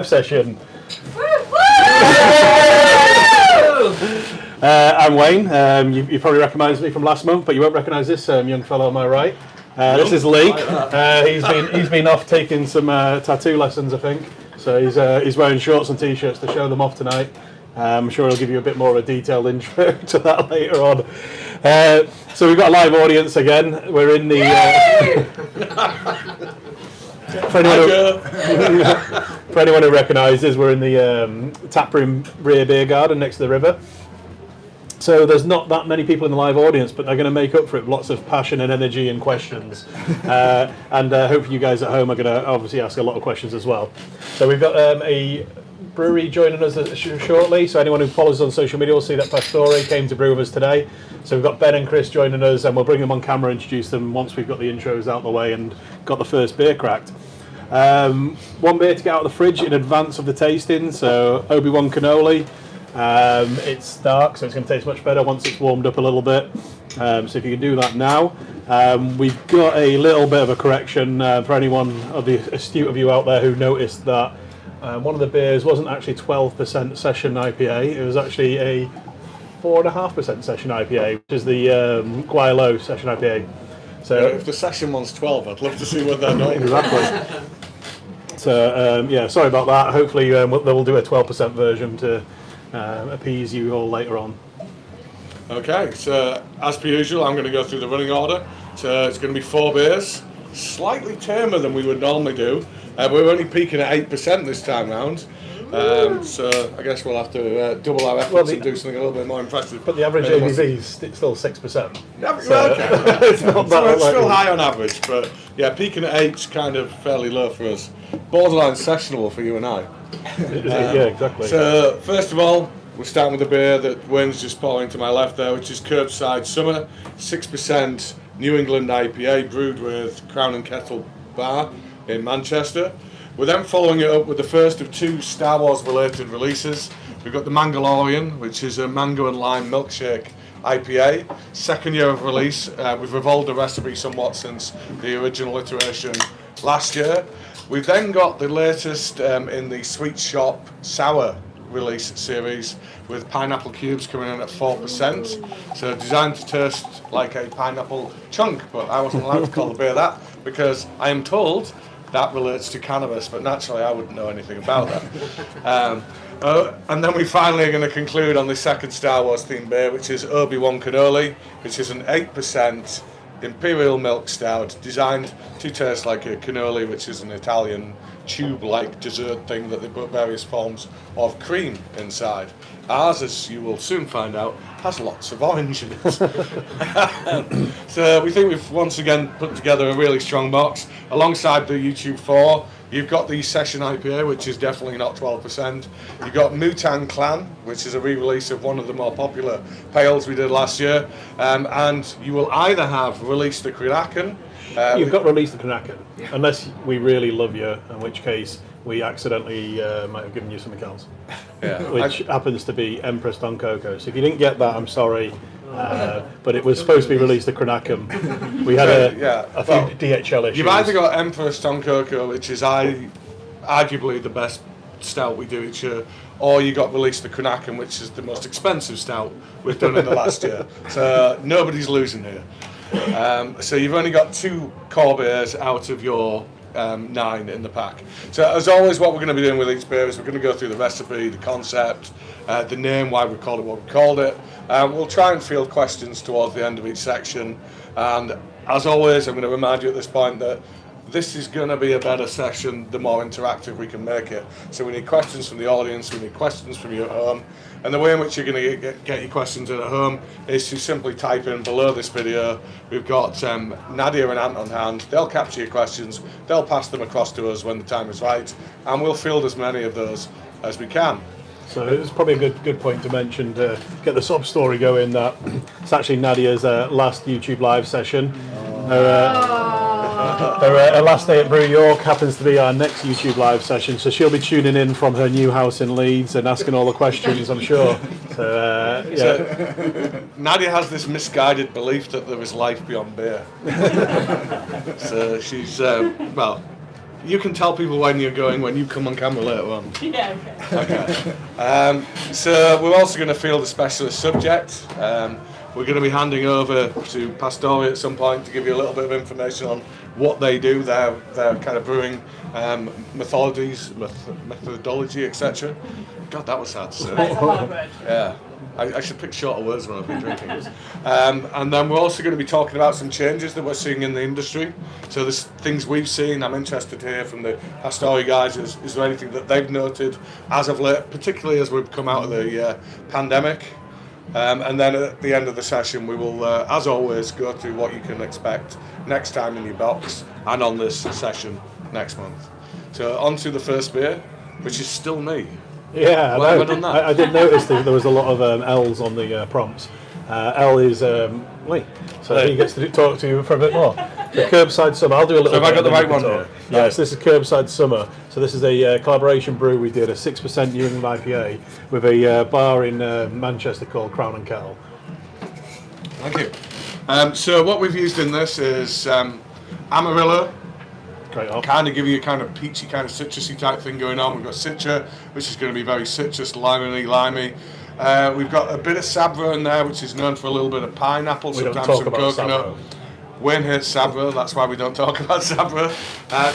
Session. I'm Wayne. You probably recognise me from last month, but you won't recognise this young fellow on my right. This is Lee. He's been off taking some tattoo lessons, I think. So he's wearing shorts and t-shirts to show them off tonight. I'm sure he'll give you a bit more of a detailed intro to that later on. So we've got a live audience again. We're in the. For anyone who recognises, we're in the taproom rear beer garden next to the river. So there's not that many people in the live audience, but they're going to make up for it with lots of passion and energy and questions. And hopefully you guys at home are going to obviously ask a lot of questions as well. So we've got a brewery joining us shortly. So anyone who follows us on social media will see that Pastore came to brew with us today. So we've got Ben and Chris joining us, and we'll bring them on camera and introduce them once we've got the intros out of the way and got the first beer cracked. One beer to get out of the fridge in advance of the tasting. So Obi-Wan Cannoli. It's dark, so it's going to taste much better once it's warmed up a little bit. So if you can do that now. We've got a little bit of a correction for anyone of the astute of you out there who noticed that one of the beers wasn't actually 12% session IPA. It was actually a 4.5% session IPA, which is the Guaylo session IPA. So yeah, if the session one's 12, I'd love to see what they're doing. Exactly. So yeah, sorry about that. Hopefully they'll do a 12% version to appease you all later on. Okay, so as per usual, I'm going to go through the running order. So it's going to be 4 beers, slightly tamer than we would normally do. We're only peaking at 8% this time round. So I guess we'll have to double our efforts and do something a little bit more impressive. But the average ABV is still 6%. Yeah, so okay. It's not that so it's still high on average, but yeah, peaking at 8's kind of fairly low for us. Borderline sessionable for you and I. Yeah, exactly. So first of all, we're starting with a beer that Wayne's just pouring to my left there, which is Curbside Summer, 6% New England IPA brewed with Crown and Kettle Bar in Manchester. We're then following it up with the first of 2 Star Wars related releases. We've got the Mangolorian, which is a mango and lime milkshake IPA. Second year of release. We've evolved the recipe somewhat since the original iteration last year. We've then got the latest in the Sweet Shop Sour release series with pineapple cubes coming in at 4%. So designed to taste like a pineapple chunk, but I wasn't allowed to call the beer that because I am told that relates to cannabis, but naturally I wouldn't know anything about that. And then we finally are going to conclude on the second Star Wars themed beer, which is Obi-Wan Cannoli, which is an 8% Imperial Milk Stout designed to taste like a cannoli, which is an Italian tube-like dessert thing that they put various forms of cream inside. Ours, as you will soon find out, has lots of orange in it. So we think we've once again put together a really strong box. Alongside the YouTube 4, you've got the Session IPA, which is definitely not 12%. You've got Mutang Clan, which is a re-release of one of the more popular pales we did last year. And you will either have released the Kraken. You've got released the Kraken, unless we really love you, in which case we accidentally might have given you something else. Yeah. Which happens to be Empress Don Coco. So if you didn't get that, I'm sorry. But it was supposed to be released the Kraken. We had a few DHL issues. You've either got Empress Don Coco, which is arguably the best stout we do each year, or you got released the Kraken, which is the most expensive stout we've done in the last year. So nobody's losing here. So you've only got 2 core beers out of your 9 in the pack. So as always, what we're going to be doing with each beer is we're going to go through the recipe, the concept, the name, why we called it what we called it. We'll try and field questions towards the end of each section. And as always, I'm going to remind you at this point that this is going to be a better session the more interactive we can make it. So we need questions from the audience, we need questions from you at home. And the way in which you're going to get your questions in at home is to simply type in below this video. We've got Nadia and Ant on hand. They'll capture your questions, they'll pass them across to us when the time is right, and we'll field as many of those as we can. So it's probably a good point to mention to get the sub story going that it's actually Nadia's last YouTube live session. Her last day at Brew York happens to be our next YouTube live session, so she'll be tuning in from her new house in Leeds and asking all the questions, I'm sure. So, yeah. So, Nadia has this misguided belief that there is life beyond beer. So she's, You can tell people when you're going when you come on camera later on. Yeah, okay. Okay. So we're also going to field a specialist subject. We're going to be handing over to Pastore at some point to give you a little bit of information on what they do, their kind of brewing methodology, etc. God, that was hard to say. That's a hard word. Yeah. I should pick shorter words when I've been drinking. And then we're also going to be talking about some changes that we're seeing in the industry. So there's things we've seen. I'm interested to hear from the Pastore guys. Is there anything that they've noted as of late, particularly as we've come out of the pandemic? And then at the end of the session, we will, as always, go through what you can expect next time in your box and on this session next month. So on to the first beer, which is still me. Yeah, Why have I done that? I did notice that there was a lot of L's on the prompts. L is Lee, so he gets to talk to you for a bit more. The Curbside Summer, I'll do a little So bit. have I got the right and then you one? can talk. Yes, this is Curbside Summer. So this is a collaboration brew we did, a 6% New England IPA with a bar in Manchester called Crown and Kettle. Thank you. So what we've used in this is Amarillo. Great hop. Kind of give you a kind of peachy, kind of citrusy type thing going on. We've got Citra, which is going to be very citrus, limey. We've got a bit of Sabra in there, which is known for a little bit of pineapple, We don't sometimes talk some about coconut. Sabra. Wayne hates Sabra, that's why we don't talk about Sabra.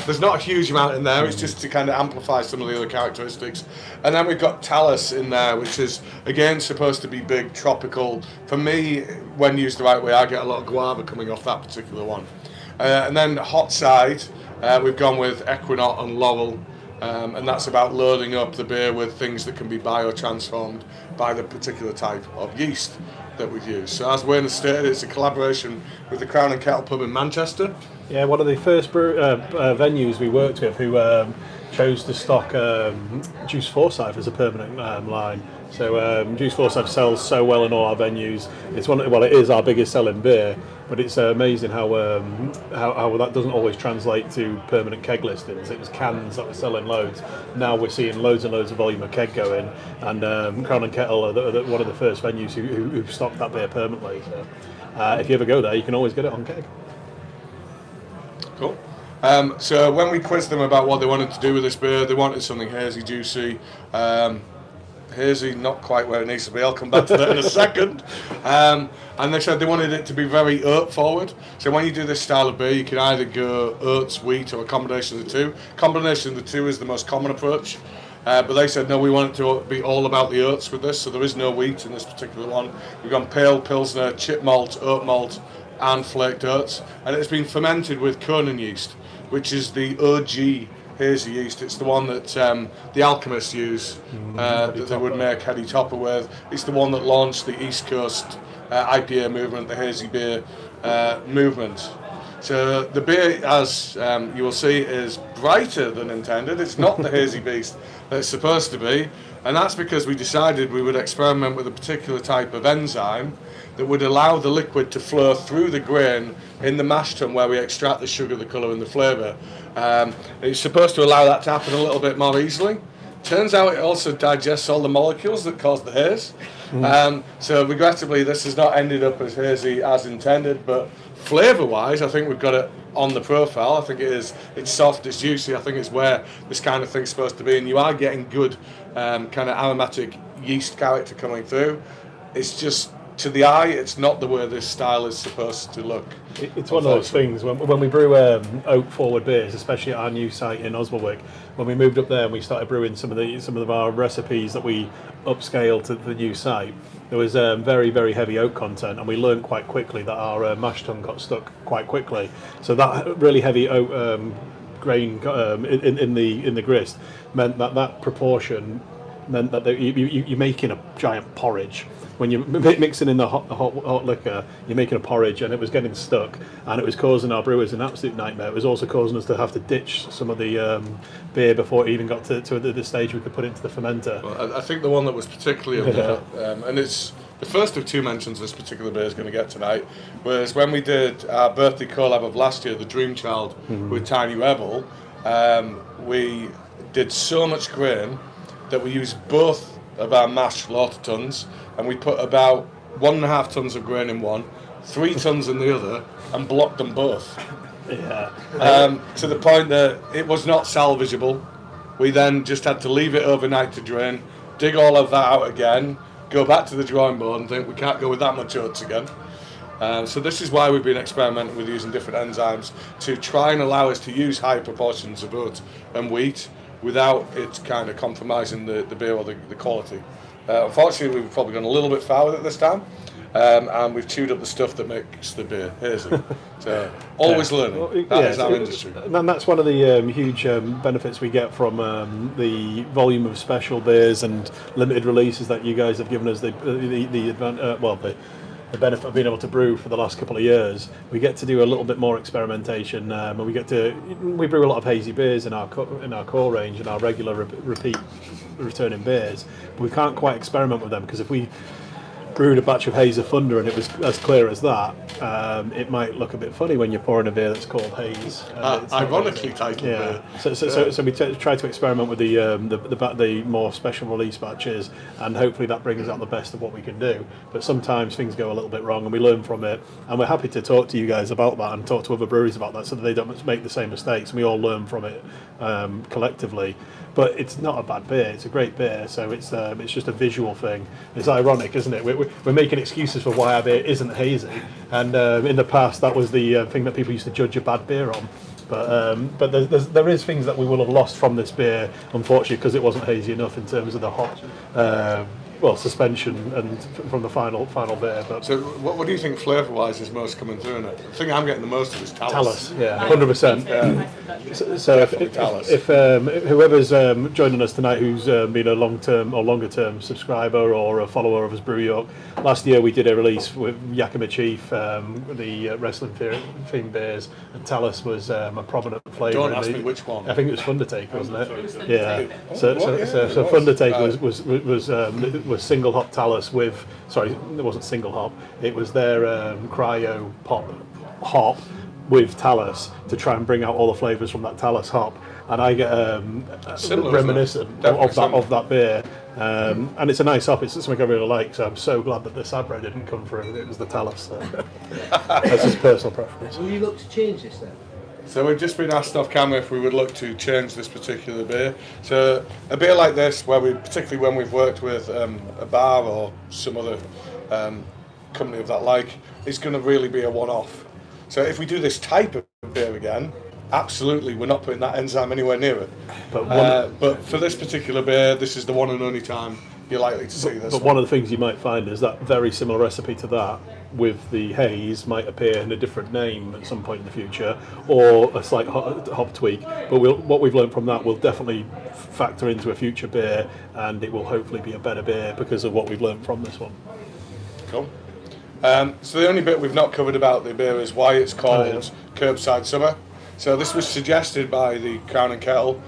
There's not a huge amount in there, it's just to kind of amplify some of the other characteristics. And then we've got Talus in there, which is, again, supposed to be big, tropical. For me, when used the right way, I get a lot of guava coming off that particular one. And then hot side, we've gone with Equinaut and Laurel, and that's about loading up the beer with things that can be biotransformed by the particular type of yeast that we've used. So as Wayne has stated, it's a collaboration with the Crown and Kettle pub in Manchester. Yeah, one of the first venues we worked with who chose to stock Juice Foresight as a permanent line. So Juice Foresight sells so well in all our venues. It is our biggest selling beer, but it's amazing how that doesn't always translate to permanent keg listings. It was cans that were selling loads. Now we're seeing loads and loads of volume of keg going, and Crown and Kettle are one of the first venues who've stocked that beer permanently. So if you ever go there, you can always get it on keg. Cool. So when we quizzed them about what they wanted to do with this beer, they wanted something hazy, juicy. Hazy, not quite where it needs to be. I'll come back to that in a second. And they said they wanted it to be very oat forward. So when you do this style of beer, you can either go oats, wheat, or a combination of the two. Combination of the two is the most common approach. But they said, no, we want it to be all about the oats with this. So there is no wheat in this particular one. We've gone pale, pilsner, chip malt, oat malt, and flaked oats. And it's been fermented with Conan yeast, which is the OG hazy yeast. It's the one that the alchemists use, that they would make heady topper with. It's the one that launched the East Coast IPA movement, the hazy beer movement. So the beer, as you will see, is brighter than intended. It's not the hazy beast that it's supposed to be, and that's because we decided we would experiment with a particular type of enzyme that would allow the liquid to flow through the grain in the mash tun where we extract the sugar, the colour and the flavour. It's supposed to allow that to happen a little bit more easily. Turns out it also digests all the molecules that cause the haze. So regrettably this has not ended up as hazy as intended, but flavour wise I think we've got it on the profile. I think it's soft, it's juicy. I think it's where this kind of thing's supposed to be, and you are getting good kind of aromatic yeast character coming through. It's just, to the eye, it's not the way this style is supposed to look. It's one of those things, when we brew oak forward beers, especially at our new site in Oswaldwick, when we moved up there and we started brewing some of our recipes that we upscaled to the new site, there was very, very heavy oak content, and we learned quite quickly that our mash tun got stuck quite quickly. So that really heavy oak grain in the grist meant that proportion meant that you're making a giant porridge. When you're mixing in the hot liquor, you're making a porridge, and it was getting stuck, and it was causing our brewers an absolute nightmare. It was also causing us to have to ditch some of the beer before it even got to the stage we could put it into the fermenter. Well, I think the one that was particularly of note, and it's the first of two mentions this particular beer is going to get tonight, was when we did our birthday collab of last year, the Dream Child with Tiny Rebel. We did so much grain that we used both of our mash lauter tons, and we put about 1.5 tons of grain in one, 3 tons in the other, and blocked them both. To the point that it was not salvageable. We then just had to leave it overnight to drain, dig all of that out again, go back to the drawing board and think we can't go with that much oats again. So this is why we've been experimenting with using different enzymes to try and allow us to use high proportions of oat and wheat without it kind of compromising the beer or the quality. Unfortunately, we've probably gone a little bit far with it this time. And we've chewed up the stuff that makes the beer hazy. So always learning. That is our industry. And that's one of the huge benefits we get from the volume of special beers and limited releases that you guys have given us. The benefit of being able to brew for the last couple of years. We get to do a little bit more experimentation, and we brew a lot of hazy beers in our core range and our regular repeat returning beers. But we can't quite experiment with them because if we brewed a batch of Haze of Thunder and it was as clear as that, it might look a bit funny when you're pouring a beer that's called Haze. Ironically titled beer. So we try to experiment with the more special release batches, and hopefully that brings out the best of what we can do. But sometimes things go a little bit wrong and we learn from it, and we're happy to talk to you guys about that and talk to other breweries about that so that they don't make the same mistakes and we all learn from it collectively. But it's not a bad beer, it's a great beer, so it's just a visual thing. It's ironic, isn't it? We're making excuses for why our beer isn't hazy, and in the past that was the thing that people used to judge a bad beer on. But there is things that we will have lost from this beer, unfortunately, because it wasn't hazy enough in terms of the hop, suspension and from the final beer. But so what do you think flavour-wise is most coming through in it? The thing I'm getting the most of is Talus. Yeah, 100%. So if whoever's joining us tonight who's been a long-term or longer-term subscriber or a follower of us Brew York, last year we did a release with Yakima Chief, the wrestling themed beers, and Talus was a prominent flavour. Don't ask me which one. I think it was Thundertaker, wasn't it? Yeah. So Thundertaker was single hop Talus with, sorry, it wasn't single hop, it was their cryo pop hop with Talus to try and bring out all the flavours from that Talus hop, and I get reminiscent of that beer, and it's a nice hop. It's something I really like, so I'm so glad that the Sabra didn't come through. It was the Talus. That's just personal preference. Will you look to change this then? So we've just been asked off camera if we would look to change this particular beer. So a beer like this, particularly when we've worked with a bar or some other company of that like, is going to really be a one-off. So if we do this type of beer again, absolutely, we're not putting that enzyme anywhere near it. But for this particular beer, this is the one and only time you're likely to see this. But one of the things you might find is that very similar recipe to that with the haze might appear in a different name at some point in the future, or a slight hop tweak. But what we've learned from that will definitely factor into a future beer, and it will hopefully be a better beer because of what we've learned from this one. Cool. So the only bit we've not covered about the beer is why it's called Curbside Summer. So this was suggested by the Crown and Kettle.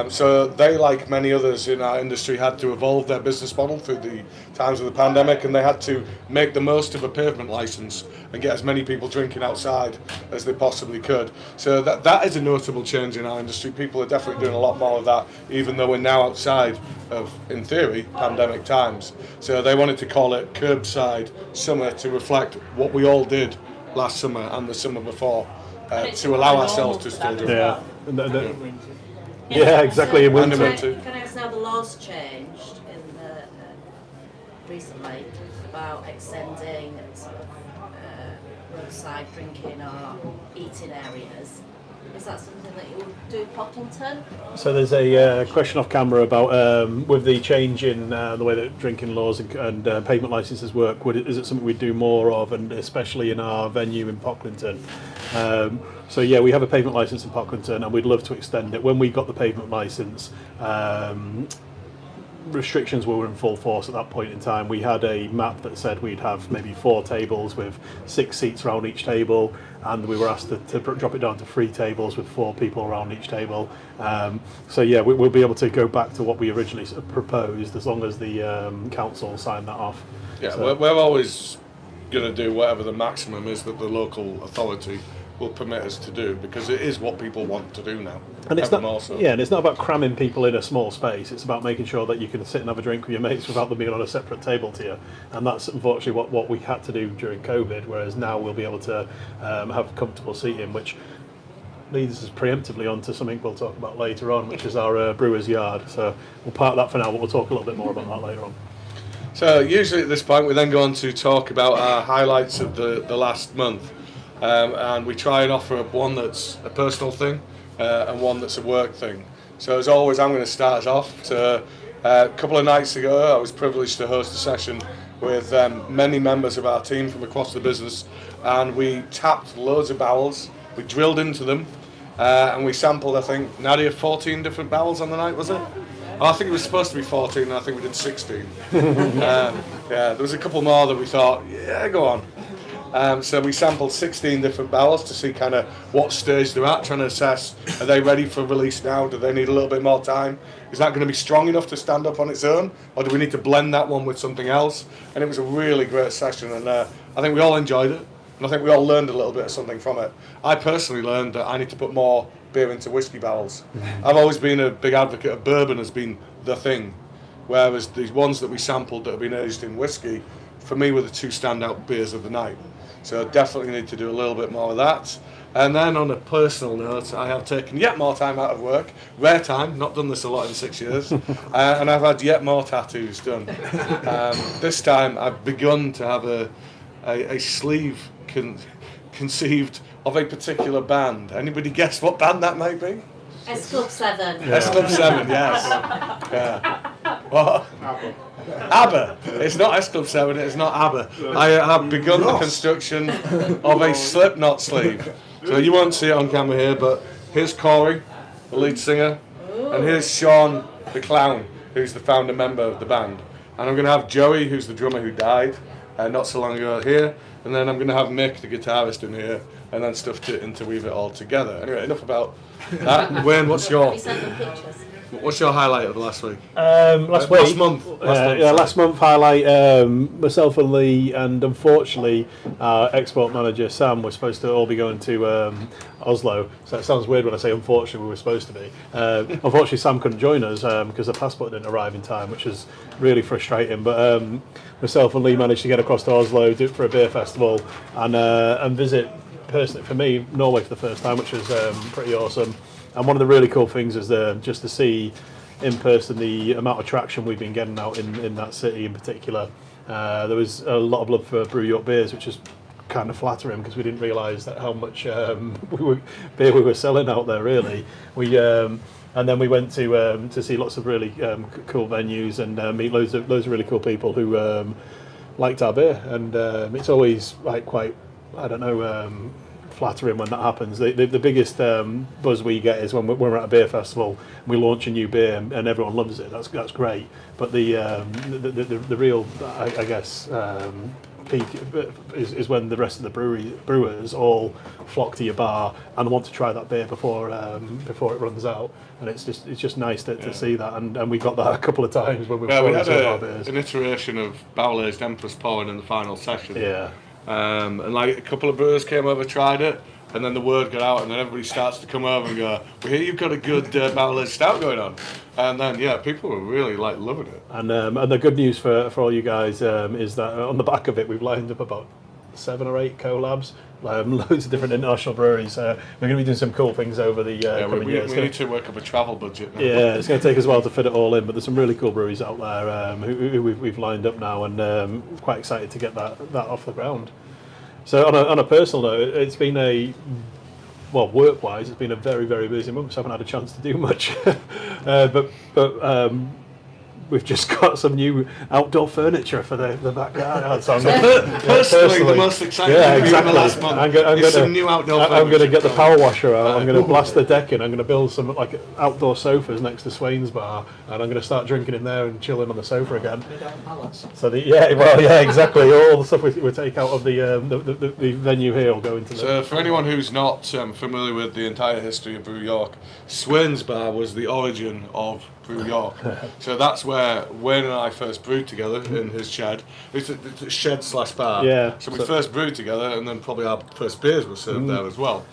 So they, like many others in our industry, had to evolve their business model through the times of the pandemic, and they had to make the most of a pavement license and get as many people drinking outside as they possibly could. So that is a notable change in our industry. People are definitely doing a lot more of that, even though we're now outside of, in theory, pandemic times. So they wanted to call it Curbside Summer to reflect what we all did last summer and the summer before, to allow ourselves to still drink. Yeah, exactly. In winter. Can I ask now, the laws changed recently about extending sort of roadside drinking or eating areas. Is that something that you would do at Pocklington? So there's a question off camera about with the change in the way that drinking laws and pavement licences work. Is it something we'd do more of, and especially in our venue in Pocklington? So yeah, we have a pavement licence in Pocklington, and we'd love to extend it. When we got the pavement licence, restrictions were in full force at that point in time. We had a map that said we'd have maybe 4 tables with 6 seats around each table, and we were asked to drop it down to 3 tables with 4 people around each table. So yeah, we'll be able to go back to what we originally proposed as long as the council sign that off. Yeah, so we're always going to do whatever the maximum is that the local authority will permit us to do, because it is what people want to do now. And it's not, and it's not about cramming people in a small space. It's about making sure that you can sit and have a drink with your mates without them being on a separate table to you. And that's unfortunately what we had to do during COVID. Whereas now we'll be able to have comfortable seating, which leads us preemptively onto something we'll talk about later on, which is our brewer's yard. So we'll park that for now, but we'll talk a little bit more about that later on. So usually at this point we then go on to talk about our highlights of the last month, and we try and offer one that's a personal thing and one that's a work thing. So as always, I'm going to start us off. So, a couple of nights ago I was privileged to host a session with many members of our team from across the business, and we tapped loads of barrels, we drilled into them, and we sampled, I think, Nadia, 14 different barrels on the night, was it? Oh, I think it was supposed to be 14, and I think we did 16. Yeah, there was a couple more that we thought, yeah, go on. So we sampled 16 different barrels to see kind of what stage they're at, trying to assess, are they ready for release now? Do they need a little bit more time? Is that going to be strong enough to stand up on its own? Or do we need to blend that one with something else? And it was a really great session, and I think we all enjoyed it. And I think we all learned a little bit of something from it. I personally learned that I need to put more beer into whiskey barrels. I've always been a big advocate of bourbon as being the thing, whereas these ones that we sampled that have been aged in whiskey, for me, were the two standout beers of the night. So definitely need to do a little bit more of that. And then on a personal note, I have taken yet more time out of work, rare time, not done this a lot in 6 years, and I've had yet more tattoos done. This time I've begun to have a sleeve conceived of a particular band. Anybody guess what band that might be? S Club 7. Yeah. S Club 7, yes. Yeah. What? ABBA. It's not S Club 7, it's not ABBA. I have begun the construction of a Slipknot sleeve. So you won't see it on camera here, but here's Corey, the lead singer, and here's Sean, the clown, who's the founder member of the band. And I'm going to have Joey, who's the drummer who died not so long ago, here, and then I'm going to have Mick, the guitarist, in here, and then stuff to interweave it all together. Anyway, enough about that. Wayne, what's your highlight of the last week? Last month. Last month highlight. Myself and Lee, and unfortunately, our export manager Sam was supposed to all be going to Oslo. So it sounds weird when I say unfortunately we were supposed to be. Unfortunately, Sam couldn't join us because the passport didn't arrive in time, which is really frustrating. But myself and Lee managed to get across to Oslo, do it for a beer festival, and visit. Personally, for me, Norway for the first time, which was pretty awesome. And one of the really cool things is just to see in person the amount of traction we've been getting out in that city in particular. There was a lot of love for Brew York beers, which is kind of flattering because we didn't realise that how much beer we were selling out there. Really, and then we went to see lots of really cool venues and meet loads of really cool people who liked our beer. And it's always like quite, I don't know, flattering when that happens. The biggest buzz we get is when we're at a beer festival and we launch a new beer and everyone loves it. That's great. But the real, I guess, peak is when the rest of the brewers all flock to your bar and want to try that beer before it runs out. And it's just nice to see that. And we got that a couple of times when we had our beers. An iteration of barrel-aged Empress pouring in the final session. Yeah. And like a couple of brewers came over, tried it, and then the word got out, and then everybody starts to come over and go, "We hear you've got a good barrel-aged stout going on," and then people were really loving it. And the good news for all you guys is that on the back of it we've lined up about 7 or 8 collabs, loads of different international breweries. We're going to be doing some cool things over the coming years. We need to work up a travel budget now. Yeah, it's going to take us a while to fit it all in, but there's some really cool breweries out there who we've lined up now, and quite excited to get that off the ground. So on a personal note, it's been work-wise, it's been a very, very busy month, so I haven't had a chance to do much. but we've just got some new outdoor furniture for the backyard. So personally, the most exciting thing in the last month is some new outdoor furniture. I'm going to get the power washer out. I'm going to blast the deck in. I'm going to build some outdoor sofas next to Swain's bar, and I'm going to start drinking in there and chilling on the sofa again. So exactly. All the stuff we take out of the venue here will go into. So for anyone who's not familiar with the entire history of Brew York, Swain's bar was the origin of Brew York. So that's where Wayne and I first brewed together in his shed. It's a shed/bar. Yeah. So we first brewed together, and then probably our first beers were served there as well.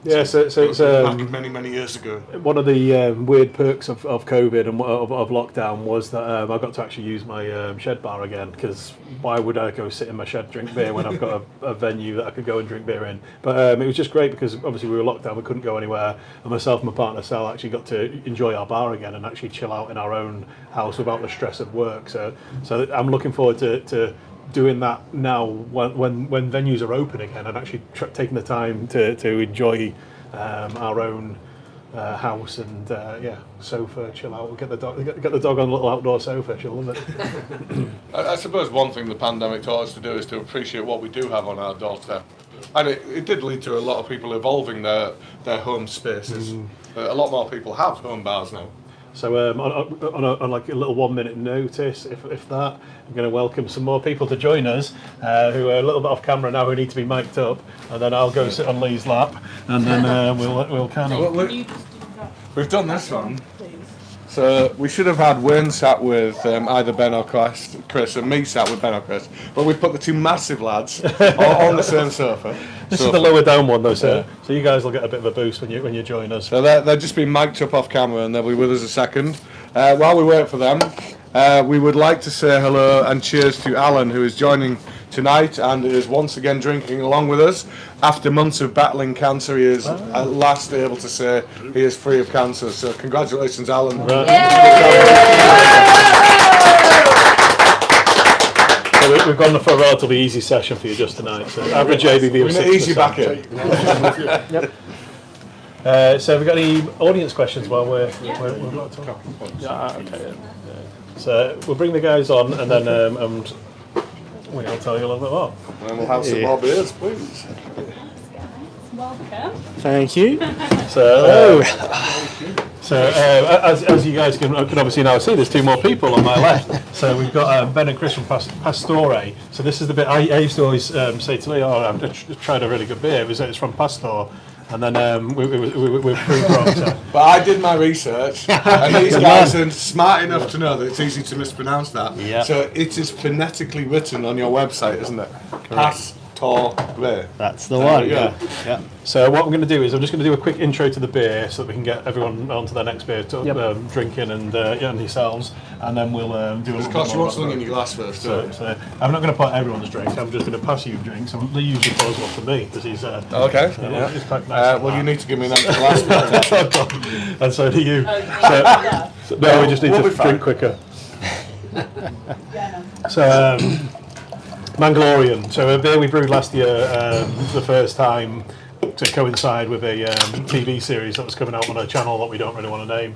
Yeah, so it's back many years ago. one of the weird perks of COVID and of lockdown was that I got to actually use my shed bar again, because why would I go sit in my shed drink beer when I've got a venue that I could go and drink beer in? But it was just great because obviously we were locked down, we couldn't go anywhere, and myself and my partner Sal actually got to enjoy our bar again and actually chill out in our own house without the stress of work. So I'm looking forward to doing that now when venues are open again, and actually taking the time to enjoy our own house and sofa, chill out, get the dog on a little outdoor sofa. She'll love it. I suppose one thing the pandemic taught us to do is to appreciate what we do have on our doorstep, and it did lead to a lot of people evolving their home spaces. A lot more people have home bars now. So on like a little 1 minute notice, if that, I'm going to welcome some more people to join us who are a little bit off camera now, who need to be mic'd up, and then I'll go sit on Lee's lap, and then we'll kind of. We've done this one. So we should have had Wayne sat with either Ben or Chris, and me sat with Ben or Chris, but we put the two massive lads on the same sofa. This is the lower down one though, sir. Yeah. So you guys will get a bit of a boost when you join us. So they're just being mic'd up off camera, and they'll be with us a second. While we wait for them, we would like to say hello and cheers to Alan, who is joining tonight and is once again drinking along with us. After months of battling cancer, he is at last able to say he is free of cancer. So congratulations, Alan. So we've gone for a relatively easy session for you just tonight. So average ABV of 6%. Easy back in. Yep. So have we got any audience questions while we're talking? Yeah, okay. So we'll bring the guys on, and then we'll tell you a little bit more. And we'll have some more beers, please. Welcome. Thank you. So, as you guys can obviously now see, there's two more people on my left. So we've got Ben and Chris from Pastore. So this is the bit I used to always say to Lee, I've tried a really good beer. It's from Pastore. And then we're pre-prog. So. But I did my research, and these guys are smart enough to know that it's easy to mispronounce that. Yep. So it is phonetically written on your website, isn't it? Pastore. That's the one. Yeah. So what I'm going to do is I'm just going to do a quick intro to the beer so that we can get everyone onto their next beer, drinking and yourselves, and then we'll do a. Of course, you want something in your glass first. So I'm not going to put everyone's drinks. I'm just going to pass you drinks. So Lee usually pours one for me because he's. Okay. He's packed nice well, you need to give me an empty glass. And so do you. So we just need to drink quicker. So. Mangolorian, so a beer we brewed last year for the first time to coincide with a TV series that was coming out on a channel that we don't really want to name,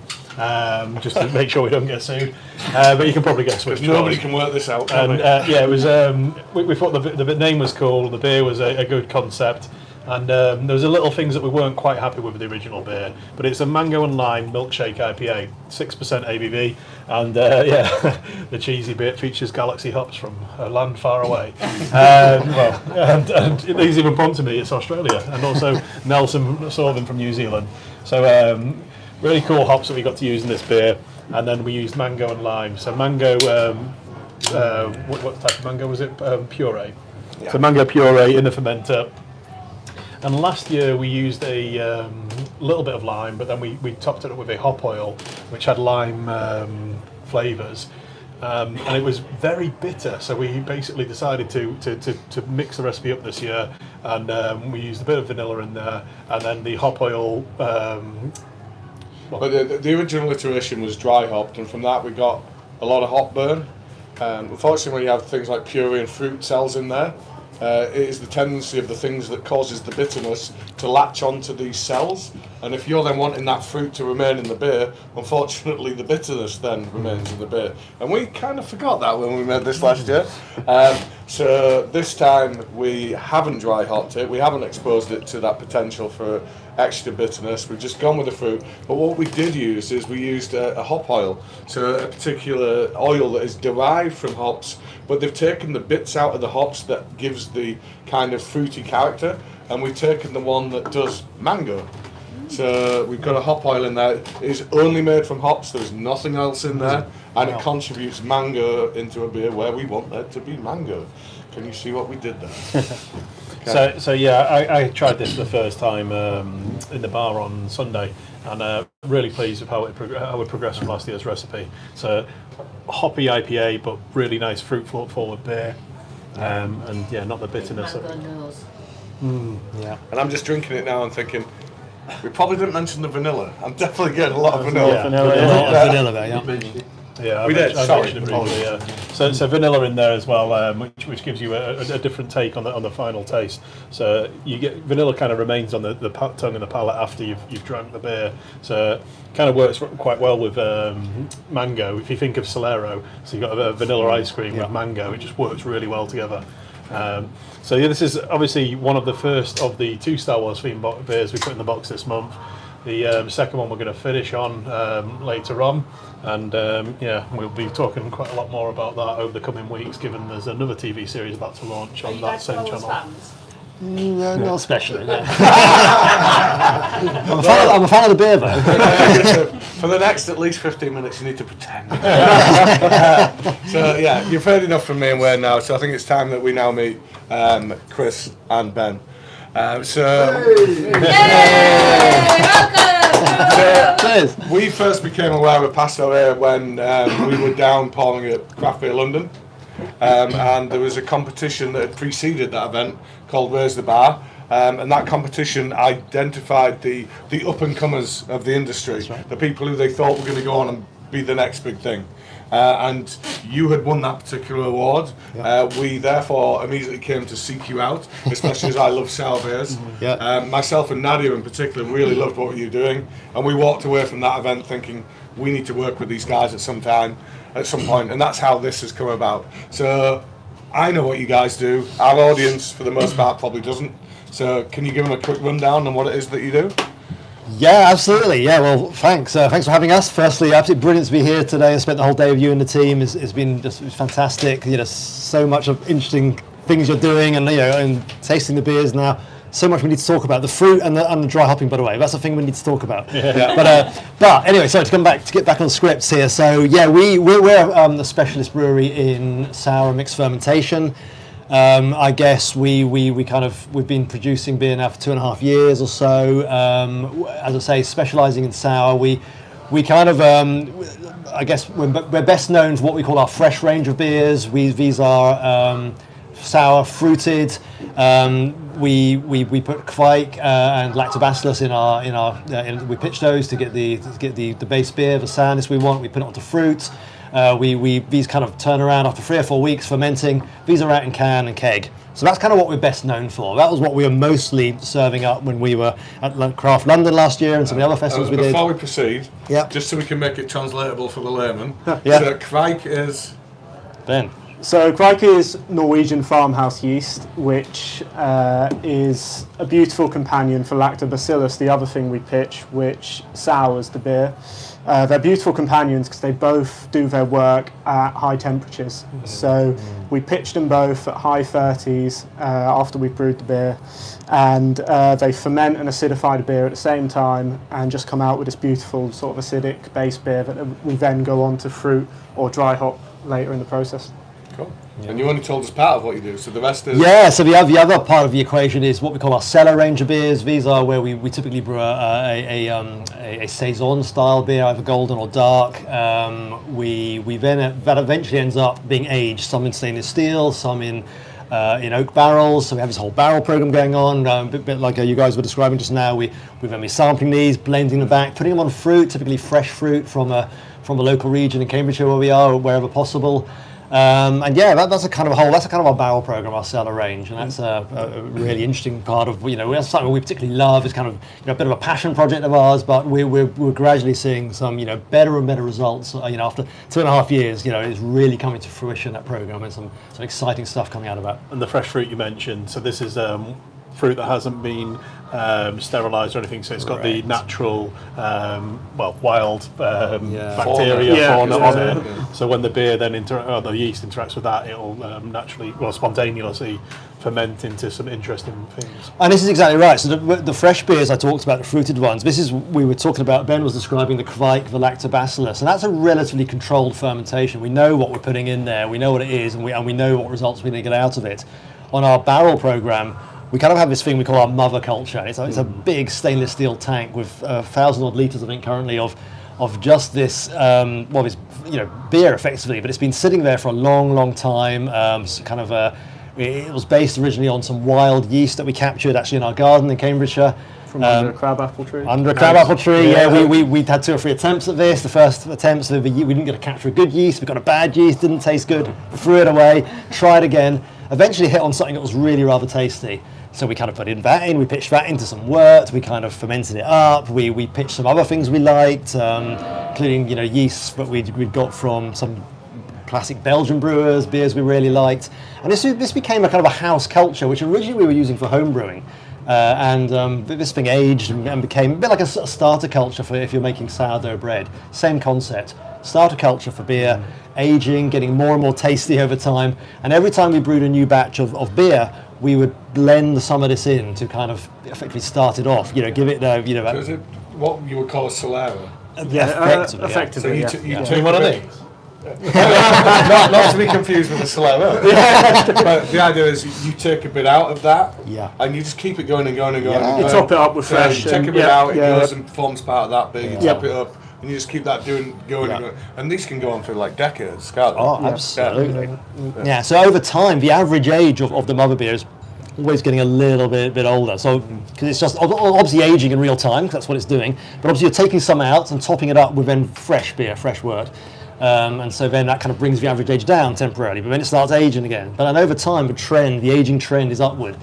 just to make sure we don't get sued. But you can probably guess which. Nobody can work this out. And it was. We thought the name was cool. The beer was a good concept. And there was a little things that we weren't quite happy with the original beer, but it's a mango and lime milkshake IPA, 6% ABV, and the cheesy bit features galaxy hops from a land far away. And these even prompted me, it's Australia, and also Nelson saw them from New Zealand. So really cool hops that we got to use in this beer, and then we used mango and lime. So mango, what type of mango was it? Puree. Yeah. So mango puree in the fermenter. And last year we used a little bit of lime, but then we topped it up with a hop oil, which had lime flavours, and it was very bitter. So we basically decided to mix the recipe up this year, and we used a bit of vanilla in there, and then the hop oil. But the original iteration was dry hopped, and from that we got a lot of hop burn. Unfortunately, when you have things like puree and fruit cells in there, it is the tendency of the things that causes the bitterness to latch onto these cells, and if you're then wanting that fruit to remain in the beer, unfortunately the bitterness then remains in the beer, and we kind of forgot that when we made this last year. So this time we haven't dry hopped it, we haven't exposed it to that potential for extra bitterness, we've just gone with the fruit. But what we did use is we used a hop oil, so a particular oil that is derived from hops, but they've taken the bits out of the hops that gives the kind of fruity character, and we've taken the one that does mango. So we've got a hop oil in there. It's only made from hops, there's nothing else in there, and it contributes mango into a beer where we want there to be mango. Can you see what we did there? So yeah, I tried this for the first time in the bar on Sunday, and really pleased with how it progressed from last year's recipe. So hoppy IPA, but really nice fruit forward beer, and yeah, not the bitterness of it. Yeah. And I'm just drinking it now and thinking, we probably didn't mention the vanilla. I'm definitely getting a lot of vanilla. Yeah. Vanilla there, yeah. Yeah, We did, I sorry. mentioned it briefly, yeah. So vanilla in there as well, which gives you a different take on the final taste. So you get vanilla kind of remains on the tongue and the palate after you've drank the beer. So kind of works quite well with mango. If you think of Solero, so you've got a vanilla ice cream with mango, it just works really well together. So yeah, this is obviously one of the first of the 2 Star Wars themed beers we put in the box this month. The second one we're going to finish on later on, and yeah, we'll be talking quite a lot more about that over the coming weeks, given there's another TV series about to launch on that same channel. No, not especially. No. I'm a fan of the beer though. For the next at least 15 minutes, you need to pretend. So yeah, you've heard enough from me and Wayne now, so I think it's time that we now meet Chris and Ben. We first became aware of Pastore when we were down pouring at Craft Beer London, and there was a competition that had preceded that event called Raise the Bar, and that competition identified the up-and-comers of the industry, the people who they thought were going to go on and be the next big thing. And you had won that particular award. We therefore immediately came to seek you out, especially as I love sour beers. Myself and Nadia in particular really loved what you were doing, and we walked away from that event thinking we need to work with these guys at some point, and that's how this has come about. So I know what you guys do. Our audience, for the most part, probably doesn't. So can you give them a quick rundown on what it is that you do? Yeah, absolutely. Yeah, well, thanks. Thanks for having us. Firstly, absolutely brilliant to be here today. I spent the whole day with you and the team. It's been just fantastic. You know, so much of interesting things you're doing, and and tasting the beers now. So much we need to talk about. The fruit and the dry hopping, by the way. That's the thing we need to talk about. But anyway, sorry to get back on scripts here. So yeah, we're the specialist brewery in sour and mixed fermentation. I guess we've been producing beer now for 2.5 years or so. As I say, specialising in sour. We kind of I guess we're best known for what we call our fresh range of beers. These are sour fruited. We put Kvike and Lactobacillus in we pitch those to get the base beer, the sourness we want. We put it onto fruit. These kind of turn around after 3 or 4 weeks fermenting. These are out in can and keg. So that's kind of what we're best known for. That was what we were mostly serving up when we were at Craft London last year and some of the other festivals we did. Before we proceed, just so we can make it translatable for the layman, so Kvike is... Ben. So Kvike is Norwegian farmhouse yeast, which is a beautiful companion for Lactobacillus, the other thing we pitch, which sours the beer. They're beautiful companions because they both do their work at high temperatures. So we pitch them both at high 30s after we've brewed the beer, and they ferment and acidify the beer at the same time and just come out with this beautiful sort of acidic base beer that we then go on to fruit or dry hop later in the process. Cool. Yeah. And you only told us part of what you do, so the rest is... Yeah, so the other part of the equation is what we call our cellar range of beers. These are where we typically brew a saison style beer, either golden or dark. That eventually ends up being aged, some in stainless steel, some in oak barrels. So we have this whole barrel program going on, a bit like you guys were describing just now. We've been sampling these, blending them back, putting them on fruit, typically fresh fruit from a local region in Cambridgeshire where we are, or wherever possible. And yeah, that's a kind of our barrel program, our cellar range, and that's a really interesting part of that's something we particularly love. It's kind of a bit of a passion project of ours, but we're gradually seeing some better and better results. After 2.5 years, it's really coming to fruition, that program, and some exciting stuff coming out of that. And the fresh fruit you mentioned, so this is fruit that hasn't been sterilised or anything, so it's got the natural, wild bacteria fauna on it. So when the beer then the yeast interacts with that, it'll spontaneously ferment into some interesting things. And this is exactly right. So the fresh beers I talked about, the fruited ones, we were talking about, Ben was describing the Kvike, the Lactobacillus, and that's a relatively controlled fermentation. We know what we're putting in there, we know what it is, and we know what results we're going to get out of it. On our barrel program, we kind of have this thing we call our mother culture. It's a big stainless steel tank with 1,000 odd litres, I think, currently of just this, this beer effectively, but it's been sitting there for a long time. It was based originally on some wild yeast that we captured actually in our garden in Cambridgeshire. From under a crabapple tree. Under a crabapple tree, we had 2 or 3 attempts at this. The first attempts, we didn't get to capture a good yeast. We got a bad yeast, didn't taste good, threw it away, tried again. Eventually hit on something that was really rather tasty. So we kind of put that in, we pitched that into some wort, we kind of fermented it up, we pitched some other things we liked, including yeasts that we'd got from some classic Belgian brewers, beers we really liked. And this became a kind of a house culture, which originally we were using for home brewing. This thing aged and became a bit like a sort of starter culture for if you're making sourdough bread. Same concept, starter culture for beer, aging, getting more and more tasty over time. And every time we brewed a new batch of beer, we would blend some of this in to kind of effectively start it off. Give it So is it what you would call a cellar? Effectively. So you take one of these. not to be confused with a cellar. But the idea is you take a bit out of that, and you just keep it going and going and going. You top it up with fresh. You take a bit out, it goes and forms part of that bit. You top it up, and you just keep that going and going. And these can go on for like decades, can't they? Oh, absolutely. Yeah. So over time, the average age of the mother beer is always getting a little bit older. So because it's just obviously aging in real time, 'cause that's what it's doing. But obviously you're taking some out and topping it up with then fresh beer, fresh wort. And so then that kind of brings the average age down temporarily, but then it starts aging again. But then over time, the aging trend is upward.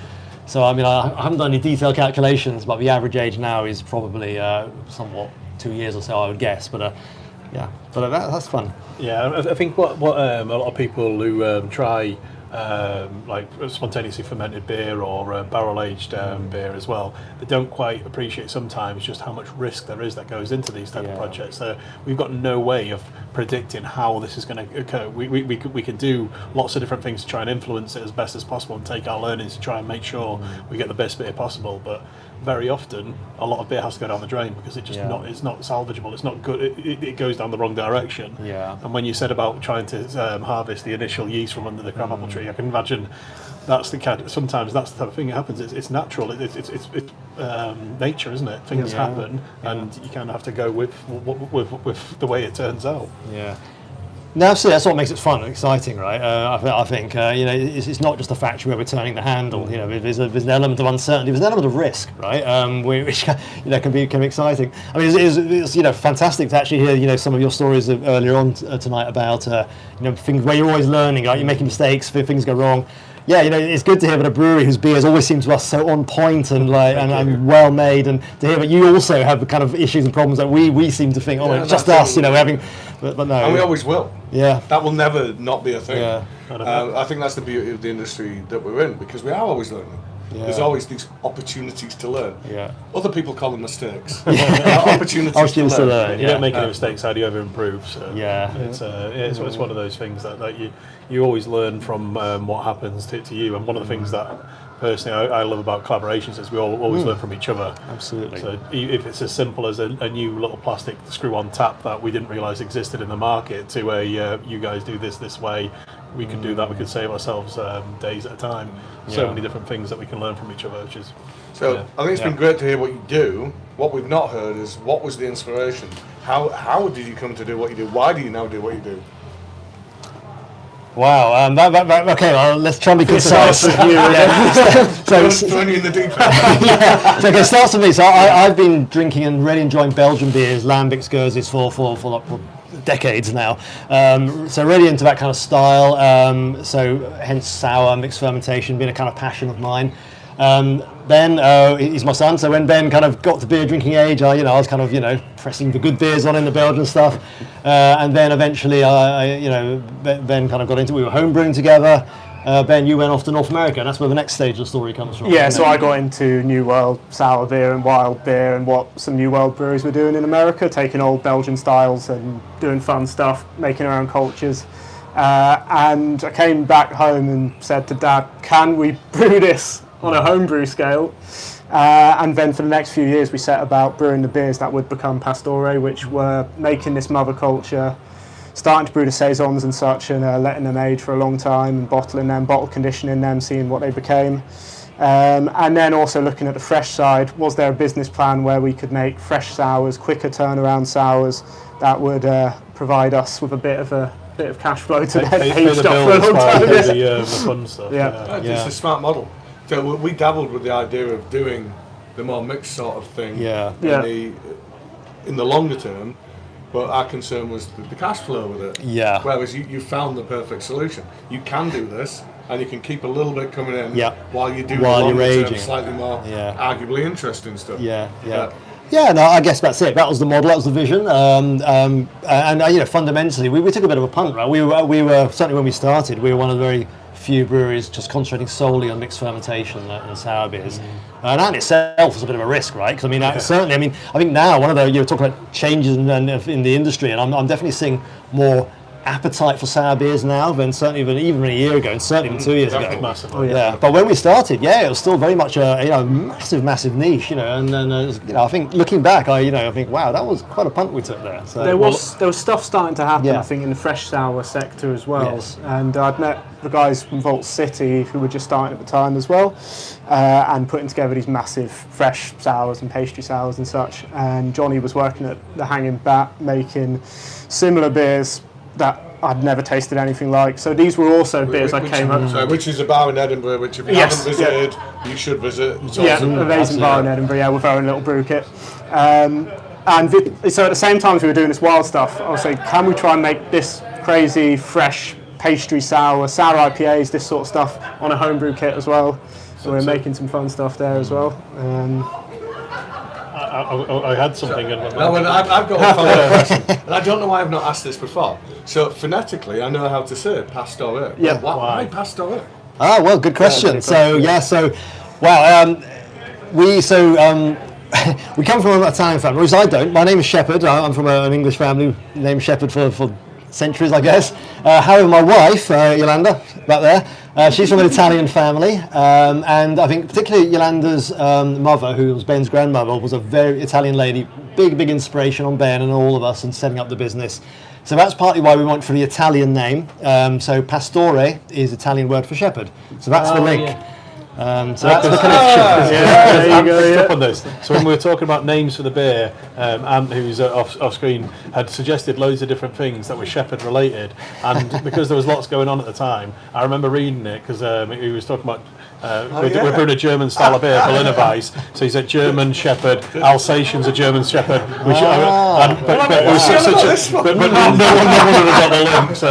So I mean, I haven't done any detailed calculations, but the average age now is probably somewhat 2 years or so, I would guess. But that's fun. Yeah, I think what a lot of people who try like spontaneously fermented beer or barrel aged beer as well, they don't quite appreciate sometimes just how much risk there is that goes into these type of projects. So we've got no way of predicting how this is going to occur. We can do lots of different things to try and influence it as best as possible and take our learnings to try and make sure we get the best beer possible, but very often a lot of beer has to go down the drain because it's not salvageable, it's not good, it goes down the wrong direction. And when you said about trying to harvest the initial yeast from under the crabapple tree, I can imagine sometimes that's the type of thing that happens. It's natural, it's nature, isn't it? Things happen, and you kind of have to go with the way it turns out. No, so that's what makes it fun and exciting, right? I think it's not just a factory where we're turning the handle. There's an element of uncertainty, there's an element of risk, right? Which can be exciting. I mean, it's fantastic to actually hear some of your stories earlier on tonight about things where you're always learning, right? You're making mistakes, things go wrong. Yeah, it's good to hear about a brewery whose beers always seem to us so on point and and well made, and to hear that you also have the kind of issues and problems that we seem to think, it's just us, we're having, but no. And we always will. Yeah. That will never not be a thing. Yeah. I think that's the beauty of the industry that we're in, because we are always learning. Yeah. There's always these opportunities to learn. Yeah. Other people call them mistakes. Opportunities to learn. You don't make any mistakes. How do you ever improve? So it's one of those things that you always learn from what happens to you. And one of the things that personally I love about collaborations is we always learn from each other. Absolutely. So if it's as simple as a new little plastic screw-on tap that we didn't realise existed in the market, to you guys do this way, we could do that. We could save ourselves days at a time. So many different things that we can learn from each other, which is. So I think it's been great to hear what you do. What we've not heard is what was the inspiration. How did you come to do what you do? Why do you now do what you do? Wow. Okay. Well, let's try and be concise. Throwing you in the deep end. So okay, starts with me. So I've been drinking and really enjoying Belgian beers, Lambics, Curtsieds for decades now. So really into that kind of style. So hence sour, mixed fermentation being a kind of passion of mine. Ben, he's my son, so when Ben kind of got to beer drinking age, I was kind of, pressing the good beers on in the Belgian stuff. And then eventually, Ben kind of got into, we were home brewing together. Ben, you went off to North America, and that's where the next stage of the story comes from. Yeah, so I got into New World sour beer and wild beer and what some New World breweries were doing in America, taking old Belgian styles and doing fun stuff, making our own cultures. And I came back home and said to Dad, can we brew this on a homebrew scale? And then for the next few years we set about brewing the beers that would become Pastore, which were making this mother culture, starting to brew the saisons and such, and letting them age for a long time and bottling them, bottle conditioning them, seeing what they became. And then also looking at the fresh side, was there a business plan where we could make fresh sours, quicker turnaround sours that would provide us with a bit of cash flow to then age up for a long time? The fun stuff. It's a smart model. So we dabbled with the idea of doing the more mixed sort of thing in the longer term, but our concern was the cash flow with it. Yeah. Whereas you found the perfect solution. You can do this, and you can keep a little bit coming in while you do the longer term, slightly more arguably interesting stuff. Yeah, no, I guess that's it. That was the model, that was the vision, and fundamentally, we took a bit of a punt, right? We were certainly when we started, we were one of the very few breweries just concentrating solely on mixed fermentation and sour beers, and that in itself was a bit of a risk, right? Because I think now one of the you're talking about changes in the industry, and I'm definitely seeing more appetite for sour beers now than certainly even a year ago, and certainly even 2 years ago. Massively. But when we started, it was still very much a massive niche, and I think looking back, I think wow, that was quite a punt we took there. So there was stuff starting to happen, I think, in the fresh sour sector as well. Yes. And I'd met the guys from Vault City who were just starting at the time as well, and putting together these massive fresh sours and pastry sours and such. And Johnny was working at the Hanging Bat making similar beers that I'd never tasted anything like. So these were also beers I came up. So which is a bar in Edinburgh, which if you haven't visited, you should visit. It's awesome. Amazing bar in Edinburgh. With our own little brew kit. So at the same time as we were doing this wild stuff, I was saying, can we try and make this crazy, fresh pastry sour IPAs, this sort of stuff on a homebrew kit as well. So we're making some fun stuff there as well. I had something. I've got a follow-up question, and I don't know why I've not asked this before. So phonetically, I know how to say Pastore. Yeah. Why Pastore? Ah, well, good question. We come from an Italian family, which I don't. My name is Shepherd. I'm from an English family named Shepherd for centuries, I guess. However, my wife, Yolanda, back there, she's from an Italian family, and I think particularly Yolanda's mother, who was Ben's grandmother, was a very Italian lady, big inspiration on Ben and all of us in setting up the business. So that's partly why we went for the Italian name. So Pastore is Italian word for shepherd. So that's the link. So that's the connection. Up on this. So when we were talking about names for the beer, Ant, who's off screen, had suggested loads of different things that were shepherd related, and because there was lots going on at the time, I remember reading it because he was talking about we're brewing a German style of beer, Berliner Weiss. So he said German Shepherd, Alsatians a German Shepherd, which but it was such a but no one would have got the link. So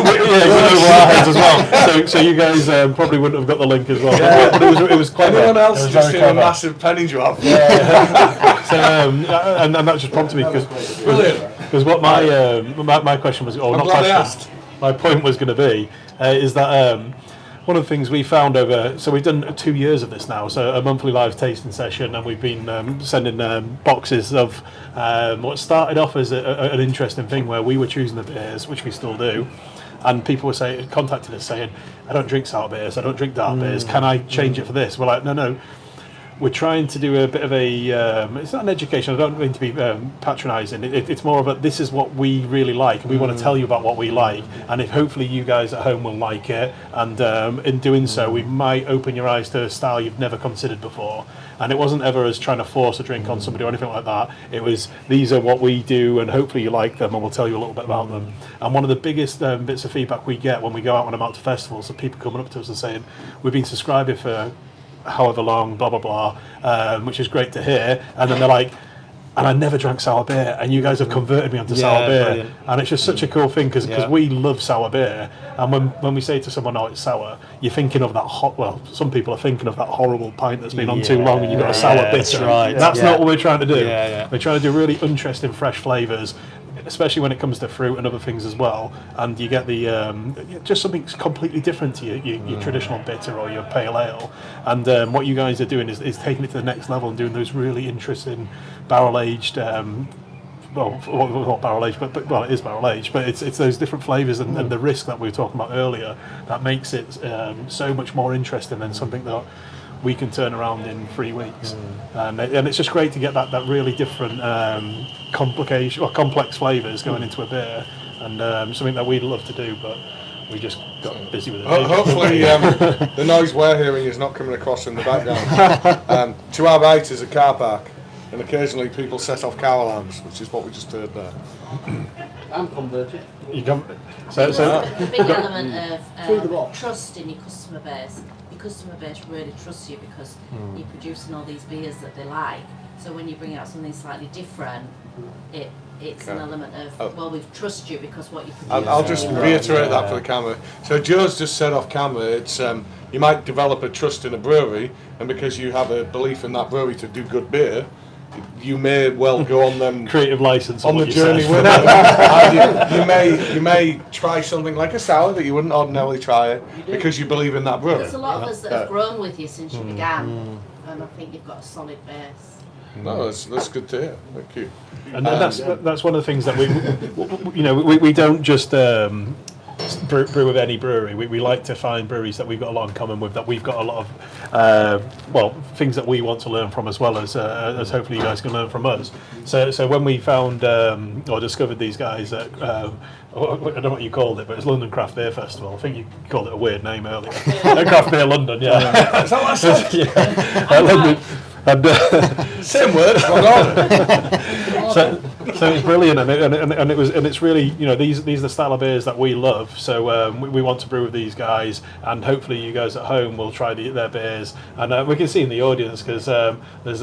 we know our heads as well. So you guys probably wouldn't have got the link as well. But it was quite. Anyone else just in a massive penny drop? So and that just prompted me because what my question was, or not question. My point was going to be is that one of the things we found over, so we've done 2 years of this now, so a monthly live tasting session, and we've been sending boxes of what started off as an interesting thing where we were choosing the beers, which we still do, and people were contacting us saying, I don't drink sour beers, I don't drink dark beers, can I change it for this? We're like, no. We're trying to do a bit of it's not an education, I don't mean to be patronising, it's more of this is what we really like, and we want to tell you about what we like, and if hopefully you guys at home will like it, and in doing so we might open your eyes to a style you've never considered before. And it wasn't ever as trying to force a drink on somebody or anything like that. It was, these are what we do, and hopefully you like them, and we'll tell you a little bit about them. And one of the biggest bits of feedback we get when we go out on them out to festivals are people coming up to us and saying, we've been subscribing for however long, blah blah blah, which is great to hear. And then they're like, and I never drank sour beer, and you guys have converted me onto sour beer. Brilliant. And it's just such a cool thing because we love sour beer, and when we say to someone, oh, it's sour, you're thinking of that some people are thinking of that horrible pint that's been on too long and you've got a sour bitter. That's not what we're trying to do. We're trying to do really interesting fresh flavours, especially when it comes to fruit and other things as well, and you get the just something completely different to your traditional bitter or your pale ale. And what you guys are doing is taking it to the next level and doing those really interesting barrel aged not barrel aged, but it is barrel aged, but it's those different flavours and the risk that we were talking about earlier that makes it so much more interesting than something that we can turn around in 3 weeks. And it's just great to get that really different complex flavours going into a beer, and something that we'd love to do. But We just got busy with it. Hopefully, the noise we're hearing is not coming across in the background. To our right is a car park, and occasionally people set off car alarms, which is what we just heard there. I'm converted. You come, so The big element of trust in your customer base. Your customer base really trusts you because you're producing all these beers that they like. So when you bring out something slightly different, it's an element of, well, we trust you because what you produce. I'll just reiterate that for the camera. So Joe's just said off camera, it's you might develop a trust in a brewery, and because you have a belief in that brewery to do good beer, you may well go on them creative license on the what you journey said. with them. And you may try something like a sour that you wouldn't ordinarily try it because you believe in that brewery. There's a lot of us that have grown with you since you began, and I think you've got a solid base. No, that's good to hear. Thank you. And that's one of the things that we don't just brew with any brewery. We like to find breweries that we've got a lot in common with, that we've got a lot of things that we want to learn from, as well as hopefully you guys can learn from us. So when we found or discovered these guys at I don't know what you called it, but it's London Craft Beer Festival. I think you called it a weird name earlier. Craft Beer London, yeah. Is that what I said? Yeah. London. And, same word, wrong order. So it's brilliant, and it's really, these are the style of beers that we love. So we want to brew with these guys, and hopefully you guys at home will try their beers. And we can see in the audience because there's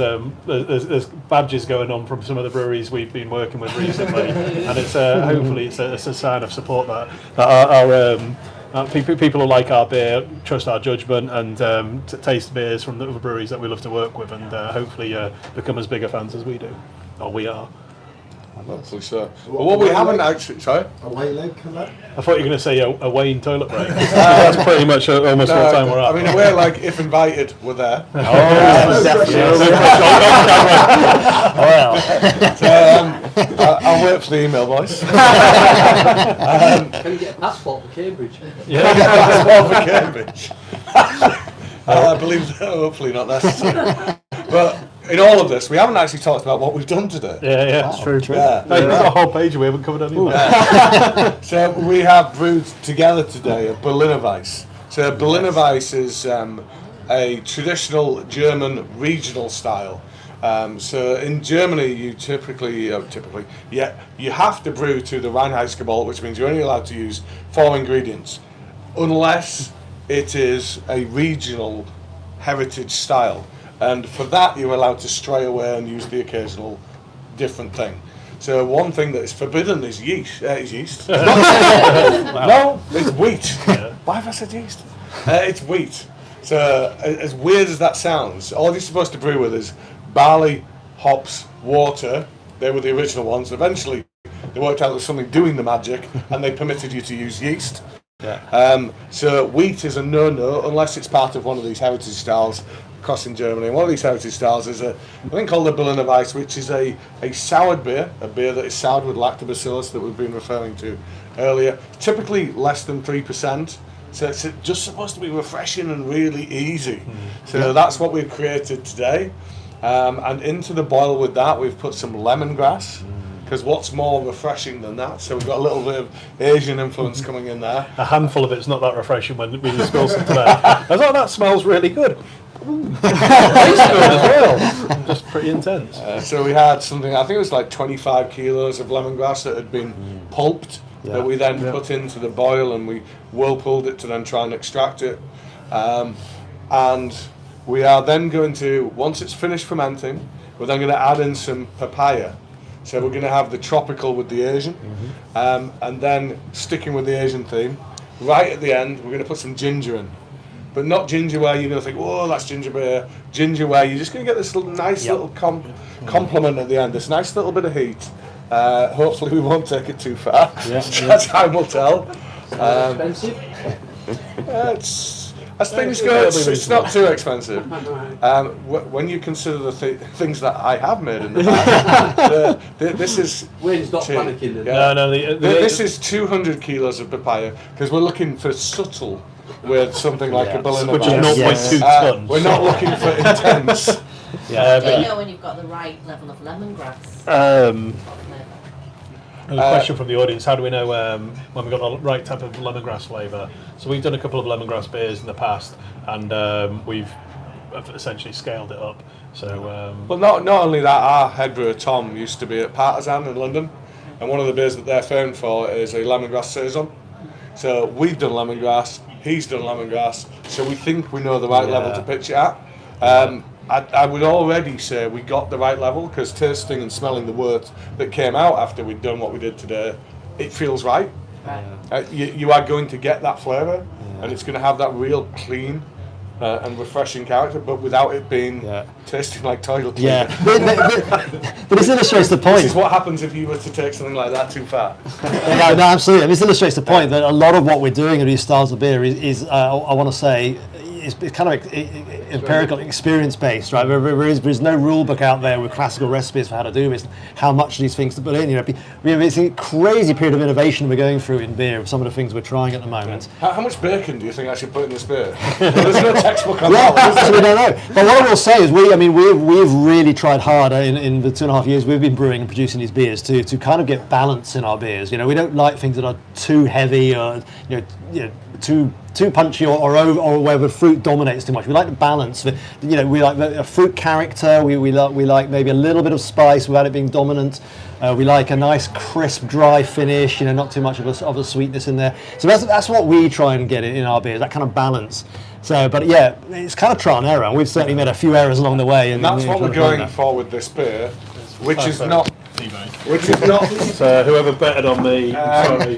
badges going on from some of the breweries we've been working with recently, and it's hopefully it's a sign of support that our people who like our beer trust our judgment and taste beers from the other breweries that we love to work with, and hopefully become as big a fans as we do, or we are. Hopefully so. But what we haven't actually, sorry? Away leg, can that? I thought you were going to say a Wayne toilet break. That's pretty much almost what time we're at. I mean, we're like, if invited, we're there. I'll wait for the email, boys. Can you get a passport for Cambridge? Yeah, passport for Cambridge. I believe that, hopefully not necessary. But in all of this, we haven't actually talked about what we've done today. Yeah, that's true. Yeah. We've got a whole page we haven't covered any. So we have brewed together today a Berliner Weiss. So Berliner Weiss is a traditional German regional style. So in Germany, you typically, you have to brew to the Reinheitsgebot, which means you're only allowed to use 4 ingredients, unless it is a regional heritage style. And for that, you're allowed to stray away and use the occasional different thing. So one thing that is forbidden is yeast. No, it's wheat. Yeah. Why have I said yeast? It's wheat. So as weird as that sounds, all you're supposed to brew with is barley, hops, water. They were the original ones. Eventually, they worked out there was something doing the magic, and they permitted you to use yeast. Yeah. So wheat is a no-no unless it's part of one of these heritage styles across in Germany. And one of these heritage styles is a thing called the Berliner Weiss, which is a soured beer, a beer that is soured with lactobacillus that we've been referring to earlier. Typically less than 3%. So it's just supposed to be refreshing and really easy. So that's what we've created today. And into the boil with that, we've put some lemongrass. Because what's more refreshing than that? So we've got a little bit of Asian influence coming in there. A handful of it's not that refreshing when we spill some today. I was like, that smells really good. Tastes good as well. Just pretty intense. So we had something, I think it was like 25 kilos of lemongrass that had been pulped, that we then put into the boil, and we whirlpooled it to then try and extract it. And we are then going to, once it's finished fermenting, we're then going to add in some papaya. So we're going to have the tropical with the Asian, and then sticking with the Asian theme, right at the end, we're going to put some ginger in. But not ginger where you're going to think, whoa, that's ginger beer. Ginger where you're just going to get this nice little compliment at the end, this nice little bit of heat. Hopefully we won't take it too far. Time will tell. Expensive? As things go, it's not too expensive. When you consider the things that I have made in the past, this is... Wayne's not panicking. No, this is 200 kilos of papaya, because we're looking for subtle with something like a Berliner which is Weiss. 0.2 tons. We're not looking for intense. Do you know when you've got the right level of lemongrass? a question from the audience. How do we know when we've got the right type of lemongrass flavour? So we've done a couple of lemongrass beers in the past, and we've essentially scaled it up. So Well, not only that, our head brewer Tom used to be at Partisan in London, and one of the beers that they're famed for is a lemongrass saison. So we've done lemongrass, he's done lemongrass, so we think we know the right level to pitch it at. I would already say we got the right level, because tasting and smelling the words that came out after we'd done what we did today, it feels right. You are going to get that flavour, and it's going to have that real clean and refreshing character, but without it being tasting like toilet cleaner. Yeah, but this illustrates the point. This is what happens if you were to take something like that too far. No, absolutely. This illustrates the point that a lot of what we're doing in these styles of beer is I want to say, it's kind of empirical, experience-based, right? There's no rule book out there with classical recipes for how to do this, how much of these things to put in. We have this crazy period of innovation we're going through in beer, some of the things we're trying at the moment. How much bacon do you think I should put in this beer? Well, there's no textbook on that. So we don't know. But what I will say is we've really tried hard in the 2.5 years we've been brewing and producing these beers to kind of get balance in our beers. We don't like things that are too heavy or too punchy or where the fruit dominates too much. We like the balance. We like a fruit character. We like maybe a little bit of spice without it being dominant. We like a nice crisp, dry finish. Not too much of a sweetness in there. So that's what we try and get in our beers. That kind of balance. So, but yeah, it's kind of trial and error. And we've certainly made a few errors along the way. And that's what we're going for with this beer, which is not. So whoever betted on me, sorry.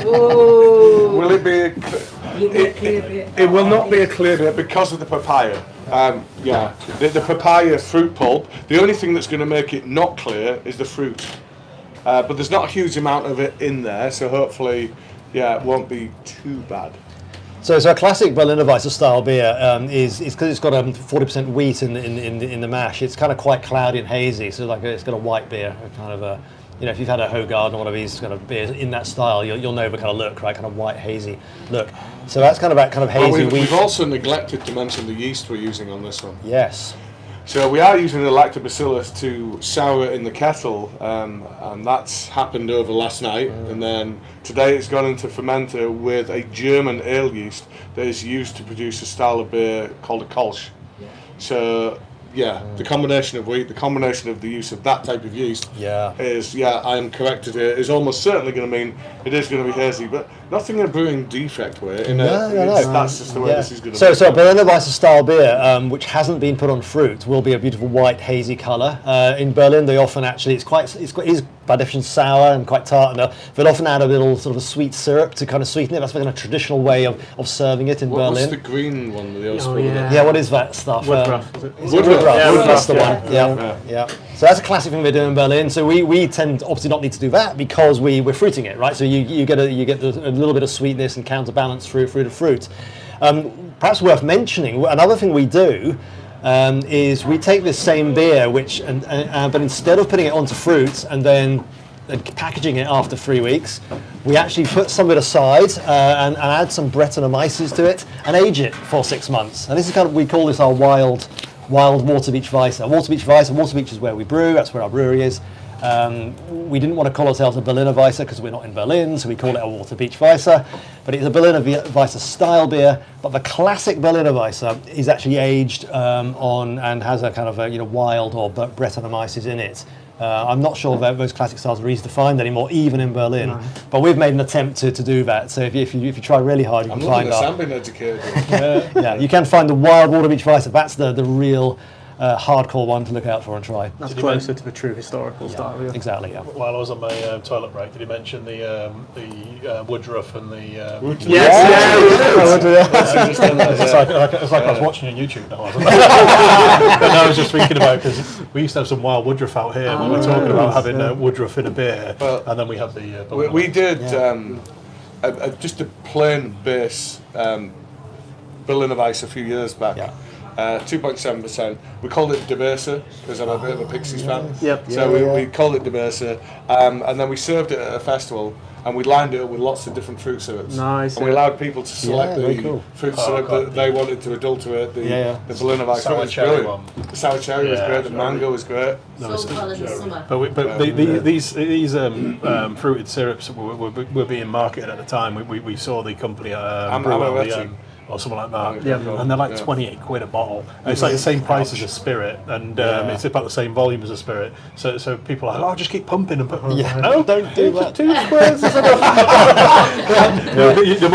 Will it be? It will not be a clear beer because of the papaya. The papaya fruit pulp. The only thing that's going to make it not clear is the fruit. But there's not a huge amount of it in there, so hopefully, it won't be too bad. So a classic Berliner Weisse style beer is because it's got 40% wheat in the mash. It's kind of quite cloudy and hazy. So it's got a white beer, kind of a. If you've had a Hoegaarden or one of these kind of beers in that style, you'll know the kind of look, right? Kind of white, hazy look. So that's kind of that kind of hazy wheat. We've also neglected to mention the yeast we're using on this one. Yes. So we are using the lactobacillus to sour it in the kettle, and that's happened over last night. And then today it's gone into fermenter with a German ale yeast that is used to produce a style of beer called a Kolsch. So. The combination of wheat, the combination of the use of that type of yeast is, I am corrected here, is almost certainly going to mean it is going to be hazy, but nothing in a brewing defect way. No. That's just the way this is going to be. So Berliner Weisse style beer, which hasn't been put on fruit, will be a beautiful white, hazy colour. In Berlin, they often actually, it is by definition sour and quite tart, and they'll often add a little sort of a sweet syrup to kind of sweeten it. That's kind of a traditional way of serving it in Berlin. What's the green one that they also Yeah, what is that stuff? Woodruff. Woodruff. That's the one. Yeah. So that's a classic thing they do in Berlin. So we tend to obviously not need to do that because we're fruiting it, right? So you get a little bit of sweetness and counterbalance through the fruit. Perhaps worth mentioning, another thing we do is we take this same beer, but instead of putting it onto fruit and then packaging it after 3 weeks, we actually put some of it aside and add some Brettanomyces to it and age it for 6 months. And this is kind of, we call this our wild Waterbeach Weisse. Waterbeach is where we brew, that's where our brewery is. We didn't want to call ourselves a Berliner Weisse because we're not in Berlin, so we call it a Waterbeach Weisse. But it's a Berliner Weisse style beer. But the classic Berliner Weisse is actually aged on and has a kind of a wild or Brettanomyces in it. I'm not sure that those classic styles are easy to find anymore, even in Berlin. No. But we've made an attempt to do that. So if you try really hard, you can find that. I'm being educated. You can find the wild Waterbeach Weisse. That's the real hardcore one to look out for and try. That's closer to the true historical style. Yeah. Exactly. Yeah. While I was on my toilet break, did you mention the Woodruff and the? It's like I was watching a YouTube now. But no, I was just thinking about because we used to have some wild Woodruff out here. We were talking about having Woodruff in a beer, and then we have the. We did just a plain base Berliner Weisse a few years back. Yeah. 2.7%. We called it Demersa because I'm a bit of a Pixies fan. Yep. So we called it Demersa, and then we served it at a festival, and we lined it up with lots of different fruit syrups. Nice. And we allowed people to select very the cool. fruit syrup that they wanted to adulterate the balloon of Sour ice. cherry one. The sour cherry was Yeah, great. The mango was great. So well in the summer. But these fruited syrups were being marketed at the time. We saw the company Amarillo. or something like that, Yeah. and they're like 28 quid a bottle. And it's like the same price as a spirit, and it's about the same volume as a spirit. So people are like, just keep pumping and put. No, don't do that. 2 squares is enough.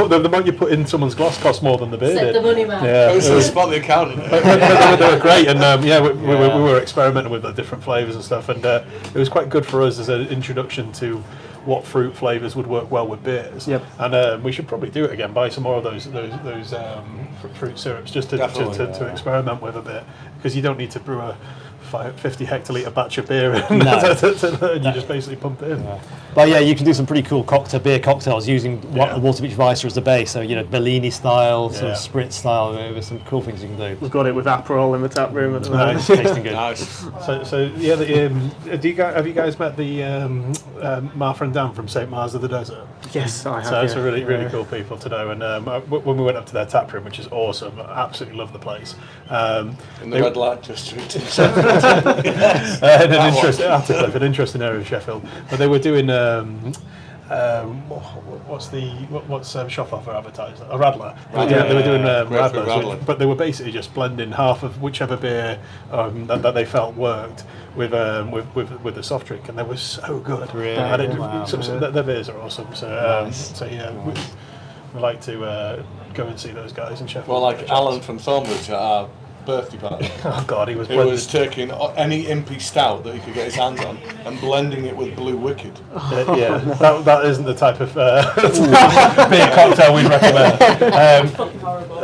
The amount you put in someone's glass costs more than the beer Set did. the money man. I was going to spot the accountant. They were great, and we were experimenting with the different flavours and stuff, and it was quite good for us as an introduction to what fruit flavours would work well with beers. Yep. And we should probably do it again. Buy some more of those fruit syrups just to experiment with a bit, because you don't need to brew a 50 hectolitre batch of beer and you just basically pump it in. But yeah, you can do some pretty cool beer cocktails using the Water Beach Weiser as the base. So Bellini style, sort of spritz style. There's some cool things you can do. We've got it with Aperol in the tap room at the moment. Nice, tasting good. Nice. So have you guys met the Martha and Dan from St. Mars of the Desert? Yes, I have. So it's really cool people to know. And when we went up to their tap room, which is awesome, I absolutely love the place. In the red light district. An interesting area of Sheffield. But they were doing what's Schoffer advertised? A Radler. They were doing Radlers, but they were basically just blending half of whichever beer that they felt worked with the soft drink, and they were so good. Really? And their beers are awesome. So we like to go and see those guys in Sheffield. Well, like Alan from Thornbridge at our birthday party. Oh God, he was taking any impy stout that he could get his hands on and blending it with Blue Wicked. That isn't the type of beer cocktail we'd recommend. Fucking horrible.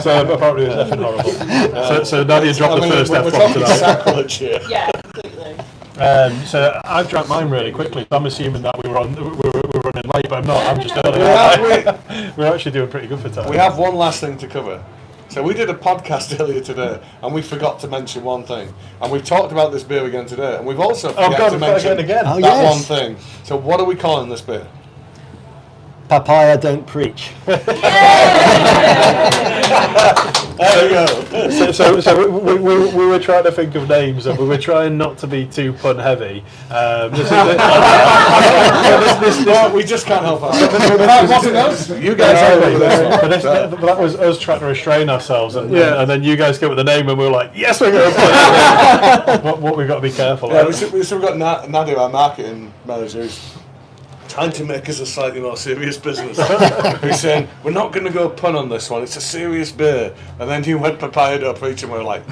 So apparently it was effing horrible. So Nadia dropped the first we're F-bomb talking tonight. sacrilege here. Yeah, completely. So I've drank mine really quickly. So I'm assuming that we were running late, but I'm not. I'm just early. We're actually doing pretty good for time. We have one last thing to cover. So we did a podcast earlier today, and we forgot to mention one thing. And we've talked about this beer again today, and we've also forgot to mention again. that one thing. So what are we calling this beer? Papaya, don't preach. There we go. So we were trying to think of names, and we were trying not to be too pun heavy. We just can't help ourselves. That wasn't us. You guys, but that was us trying to restrain ourselves, and then you guys came up with the name, and we were like, yes, we're going to put it. What we've got to be careful. Yeah, so we've got Nadia, our marketing manager, who's trying to make us a slightly more serious business. Who's saying, we're not going to go pun on this one, it's a serious beer. And then you went Papaya don't preach, and we were like,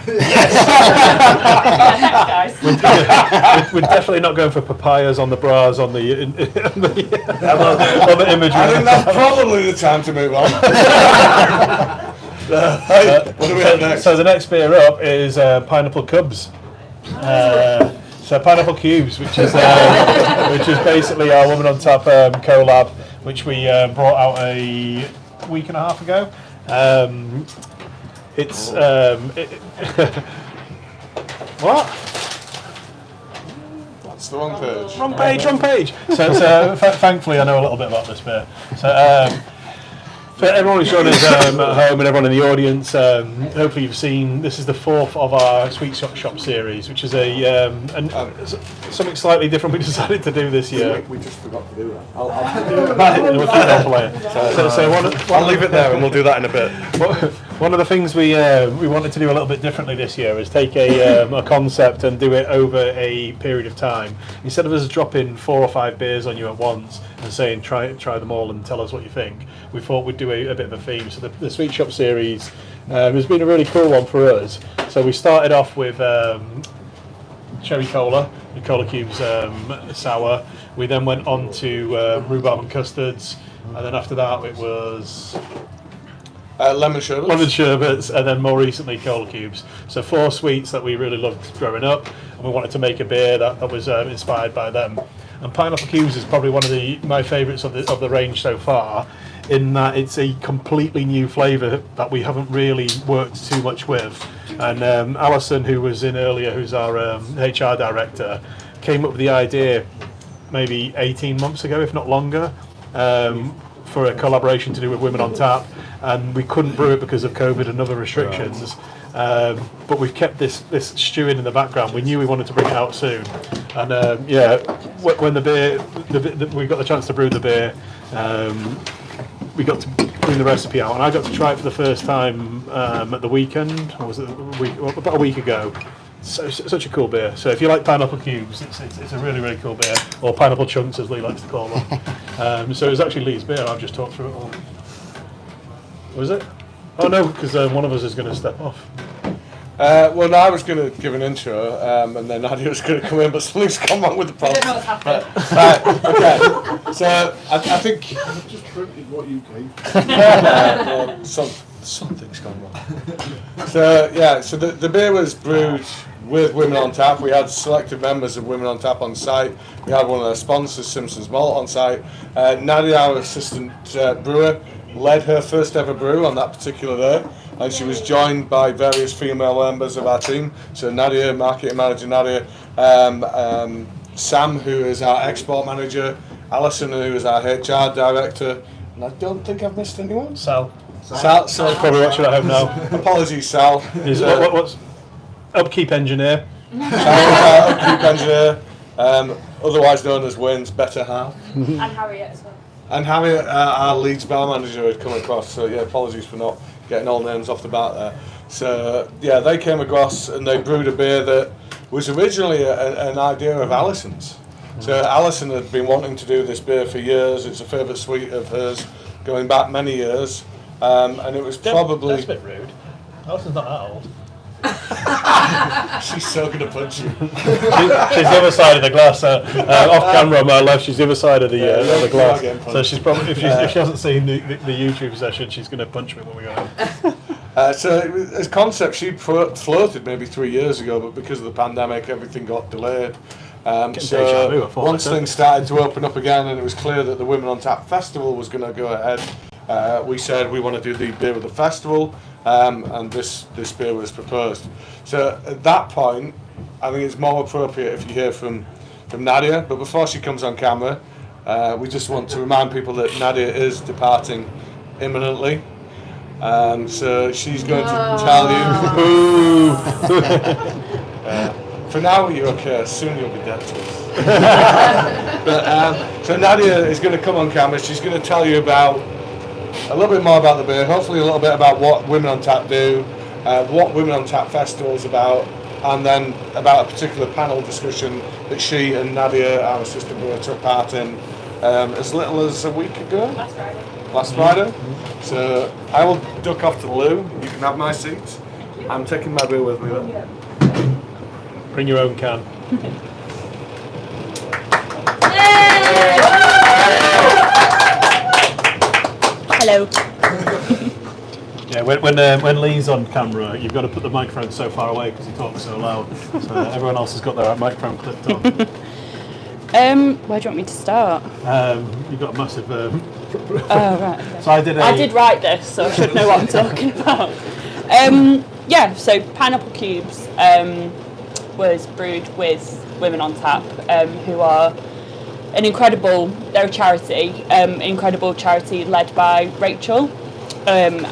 Guys. We're definitely not going for papayas on the bras on the imagery. I think that's probably the time to move on. What do we have next? So the next beer up is Pineapple Cubes. So Pineapple Cubes, which is basically our Woman on Tap collab, which we brought out a week and a half ago. What? That's the wrong page. Wrong page. So thankfully I know a little bit about this beer. So for everyone who's joined us at home and everyone in the audience, hopefully you've seen this is the fourth of our Sweet Shop series, which is something slightly different we decided to do this year. We just forgot to do that. We'll keep that for later. I'll leave it there and we'll do that in a bit. One of the things we wanted to do a little bit differently this year is take a concept and do it over a period of time. Instead of us dropping 4 or 5 beers on you at once and saying try them all and tell us what you think, we thought we'd do a bit of a theme. So the Sweet Shop series has been a really cool one for us. So we started off with cherry cola, the Cola Cubes sour. We then went on to rhubarb and custards, and then after that it was Lemon sherbets, and then more recently Cola Cubes. So 4 sweets that we really loved growing up, and we wanted to make a beer that was inspired by them. And Pineapple Cubes is probably one of my favourites of the range so far, in that it's a completely new flavour that we haven't really worked too much with. And Alison, who was in earlier, who's our HR director, came up with the idea maybe 18 months ago, if not longer, for a collaboration to do with Women on Tap, and we couldn't brew it because of COVID and other restrictions. But we've kept this stewing in the background. We knew we wanted to bring it out soon, and when we got the chance to brew the beer, we got to bring the recipe out, and I got to try it for the first time at the weekend, or was it about a week ago. Such a cool beer. So if you like Pineapple Cubes, it's a really, really cool beer, or Pineapple Chunks as Lee likes to call them. So it was actually Lee's beer. I've just talked through it all. Was it? Oh no, because one of us is going to step off. Well, I was going to give an intro, and then Nadia was going to come in, but something's come on with the I prompts. don't know what's happening. Right, okay. So I think I've just printed what you gave. well, something's gone wrong. So the beer was brewed with Women on Tap. We had selected members of Women on Tap on site. We had one of their sponsors, Simpsons Malt, on site. Nadia, our assistant brewer, led her first ever brew on that particular day, and she was joined by various female members of our team. So Nadia, marketing manager Nadia, Sam, who is our export manager, Alison, who is our HR director, and I don't think I've missed anyone. Sal. Sal's Probably watching at home now. Apologies, Sal. Is what's upkeep engineer? Upkeep engineer, otherwise known as Wayne's better half. And Harriet as well. And Harriet, our Leeds bar manager, had come across. So yeah, apologies for not getting all names off the bat there. So yeah, they came across and they brewed a beer that was originally an idea of Alison's. So Alison had been wanting to do this beer for years. It's a favourite sweet of hers, going back many years. And it was probably... That's a bit rude. Alison's not that old. She's so going to punch you. She's the other side of the glass. Off camera on my left, she's the other side of the glass. So she's probably, if she hasn't seen the YouTube session, she's going to punch me when we go home. So as concept, she floated maybe 3 years ago, but because of the pandemic, everything got delayed. So once things started to open up again, and it was clear that the Women on Tap Festival was going to go ahead, we said we want to do the beer with the festival, and this beer was proposed. So at that point, I think it's more appropriate if you hear from Nadia. But before she comes on camera, we just want to remind people that Nadia is departing imminently. So she's going to tell you. For now, you're okay. Soon you'll be dead to us. But so Nadia is going to come on camera. She's going to tell you about a little bit more about the beer, hopefully a little bit about what Women on Tap do, what Women on Tap Festival is about, and then about a particular panel discussion that she and Nadia, our assistant brewer, took part in as little as a week ago. Last Friday. So I will duck off to the loo. You can have my seat. I'm taking my beer with me then. Bring your own can. Hello. Yeah, when Lee's on camera, you've got to put the microphone so far away because he talks so loud. So everyone else has got their microphone clipped on. Where do you want me to start? You've got a massive. Oh, right. Okay. So I did write this, so I should know what I'm talking about. Yeah, so Pineapple Cubes was brewed with Women on Tap, who are they're a charity, incredible charity led by Rachel, and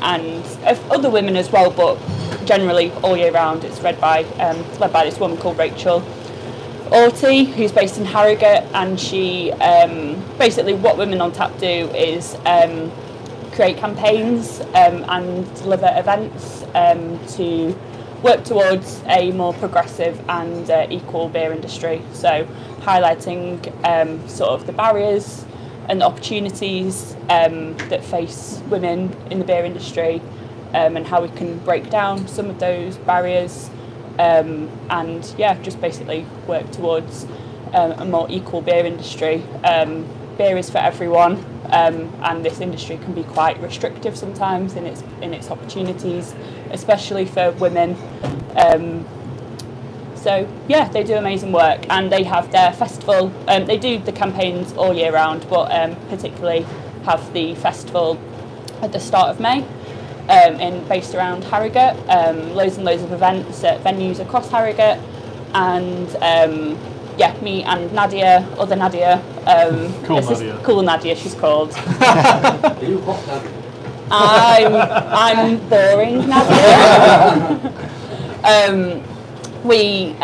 other women as well, but generally all year round it's led by this woman called Rachel Orty, who's based in Harrogate, and she basically what Women on Tap do is create campaigns and deliver events to work towards a more progressive and equal beer industry. So highlighting sort of the barriers and the opportunities that face women in the beer industry, and how we can break down some of those barriers, and yeah, just basically work towards a more equal beer industry. Beer is for everyone, and this industry can be quite restrictive sometimes in its opportunities, especially for women. So yeah, they do amazing work, and they have their festival. They do the campaigns all year round, but particularly have the festival at the start of May, based around Harrogate. Loads and loads of events at venues across Harrogate, and me and Nadia, other Nadia, cool Nadia, she's called. Are you hot, Nadia? I'm boring Nadia. We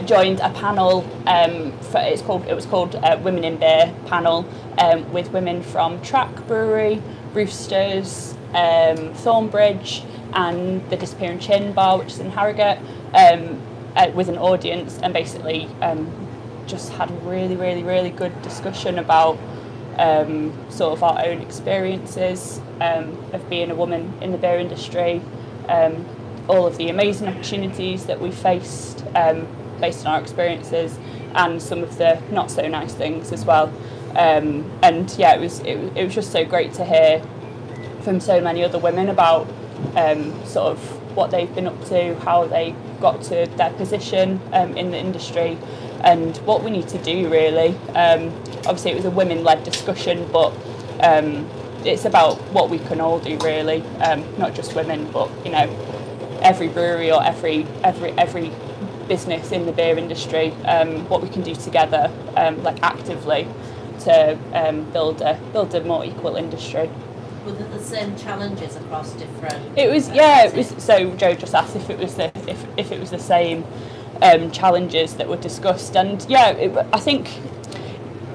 joined a panel. It was called Women in Beer panel, with women from Track Brewery, Roosters, Thornbridge, and the Disappearing Chin bar, which is in Harrogate, with an audience, and basically just had a really, really, really good discussion about sort of our own experiences of being a woman in the beer industry, all of the amazing opportunities that we faced based on our experiences, and some of the not so nice things as well. And yeah, it was just so great to hear from so many other women about sort of what they've been up to, how they got to their position in the industry, and what we need to do really. Obviously it was a women-led discussion, but it's about what we can all do really, not just women, but you know, every brewery or every business in the beer industry, what we can do together, like actively, to build a more equal industry. Were there the same challenges across different? It was, yeah. It was. So Joe just asked if it was the same challenges that were discussed, and yeah, I think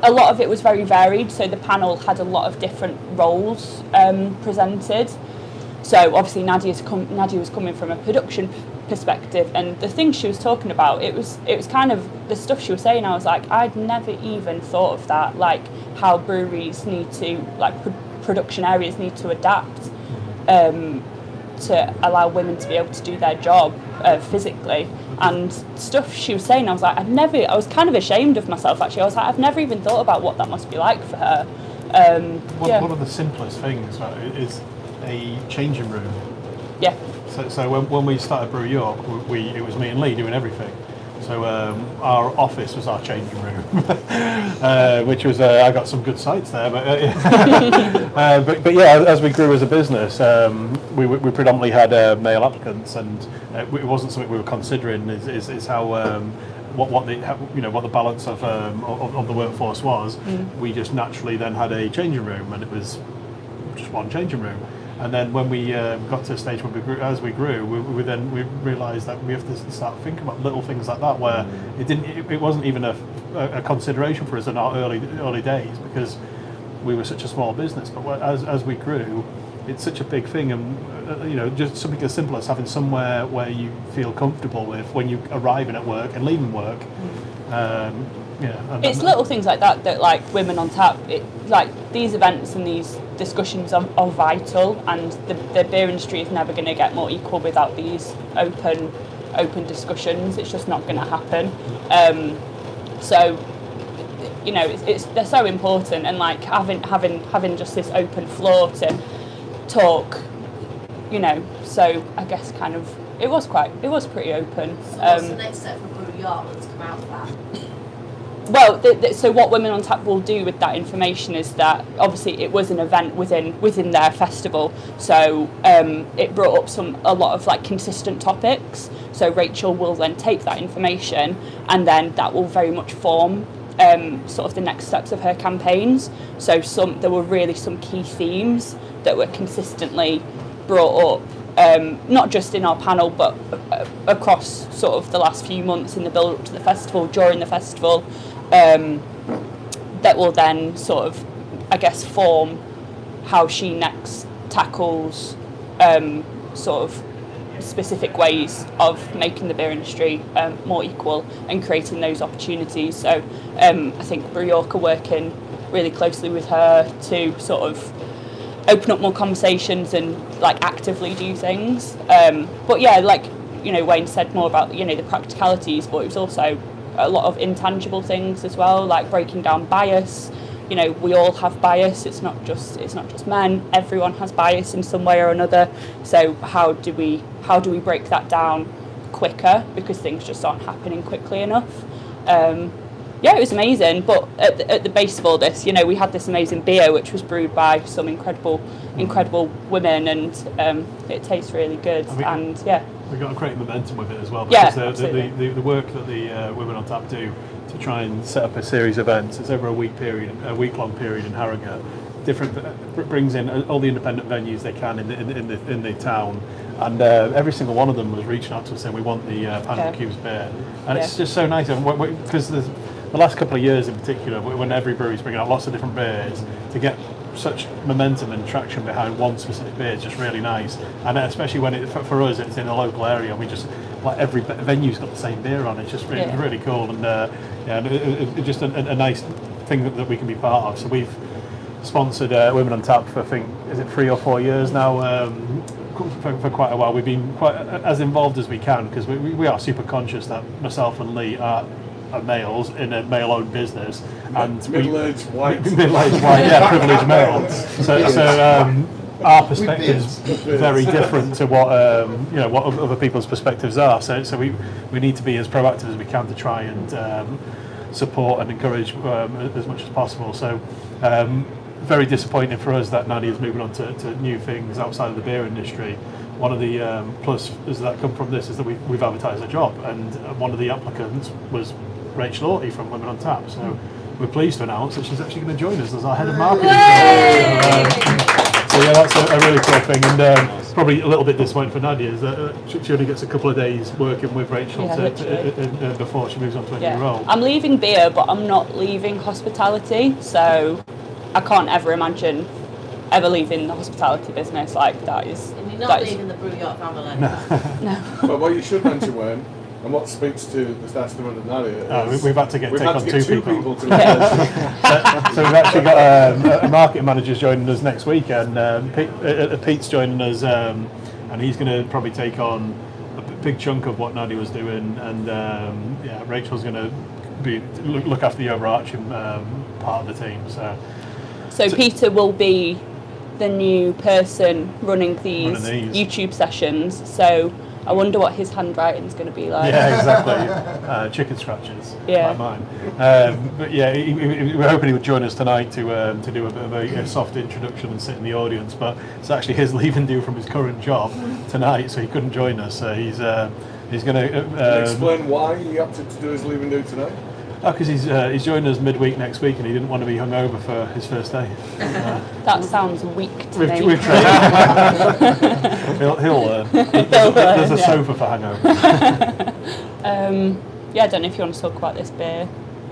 a lot of it was very varied. So the panel had a lot of different roles presented. So obviously Nadia was coming from a production perspective, and the things she was talking about, it was kind of the stuff she was saying. I was like, I'd never even thought of that, like how breweries need to, like production areas need to adapt to allow women to be able to do their job physically, and stuff she was saying. I was like, I was kind of ashamed of myself actually. I was like, I've never even thought about what that must be like for her. One of the simplest things is a changing room. Yeah. So when we started Brew York, it was me and Lee doing everything. So our office was our changing room, which was I got some good sights there. But yeah, as we grew as a business, we predominantly had male applicants, and it wasn't something we were considering. Is how what the balance of the workforce was. We just naturally then had a changing room, and it was just one changing room. And then when we got to a stage when we grew, we realised that we have to start thinking about little things like that, where it wasn't even a consideration for us in our early days, because we were such a small business. But as we grew, it's such a big thing, and just something as simple as having somewhere where you feel comfortable with when you arriving at work and leaving work. It's little things like that like Women on Tap, like these events and these discussions are vital, and the beer industry is never going to get more equal without these open discussions. It's just not going to happen. So they're so important, and like having just this open floor to talk, so I guess kind of it was pretty open. So what's the next step for Brew York that's come out of that? Well, so what Women on Tap will do with that information is that obviously it was an event within their festival, so it brought up a lot of like consistent topics. So Rachel will then take that information, and then that will very much form sort of the next steps of her campaigns. So there were really some key themes that were consistently brought up, not just in our panel, but across sort of the last few months in the build up to the festival, during the festival. That will then sort of, I guess, form how she next tackles sort of specific ways of making the beer industry more equal and creating those opportunities. So I think Brew York are working really closely with her to sort of open up more conversations and like actively do things. But yeah, like Wayne said more about the practicalities, but it was also a lot of intangible things as well, like breaking down bias. We all have bias. It's not just men. Everyone has bias in some way or another. So how do we break that down quicker because things just aren't happening quickly enough. Yeah, it was amazing. But at the base of all this, you know, we had this amazing beer which was brewed by some incredible women, and it tastes really good. And yeah, we got a great momentum with it as well. Yeah, Because the work that the Women on Tap do to try and set up a series of events, it's over a week-long period in Harrogate. Brings in all the independent venues they can in the town, and every single one of them was reaching out to us saying we want the Pineapple Cubes beer, and it's just so nice because the last couple of years in particular, when every brewery's bringing out lots of different beers, to get such momentum and traction behind one specific beer is just really nice, and especially when for us it's in a local area, we just like every venue's got the same beer on. It's just really cool, and it's just a nice thing that we can be part of. So we've sponsored Women on Tap for, I think, is it 3 or 4 years now? For quite a while. We've been quite as involved as we can because we are super conscious that myself and Lee are males in a male-owned business, and middle-aged white, yeah, privileged male. So our perspectives very different to what what other people's perspectives are. So we need to be as proactive as we can to try and support and encourage as much as possible. So. Very disappointing for us that Nadia's moving on to new things outside of the beer industry. One of the pluses that come from this is that we've advertised a job, and one of the applicants was Rachel Orty from Women on Tap. So we're pleased to announce that she's actually going to join us as our head of marketing. So yeah, that's a really cool thing, and probably a little bit disappointing for Nadia is that she only gets a couple of days working with Rachel before she moves on to a new role. I'm leaving beer, but I'm not leaving hospitality, so I can't ever imagine ever leaving the hospitality business. Like that is. And you're not leaving the Brew York family. No. But what you should mention, Wayne, and what speaks to the testament of Nadia is we've had to take on two people. To so we've actually got a marketing manager's joining us next week, and Pete's joining us, and he's going to probably take on a big chunk of what Nadia was doing, and Rachel's going to look after the overarching part of the team. So Peter will be the new person running these YouTube sessions. So I wonder what his handwriting's going to be like. Yeah, exactly. Chicken scratches, like mine. But yeah, we're hoping he would join us tonight to do a bit of a soft introduction and sit in the audience. But it's actually his leaving due from his current job tonight, so he couldn't join us. So he's going to explain why he opted to do his leaving due tonight. Because he's joining us midweek next week, and he didn't want to be hungover for his first day. That sounds weak to me. We've he'll learn. There's a sofa for hangovers. I don't know if you want to talk about this beer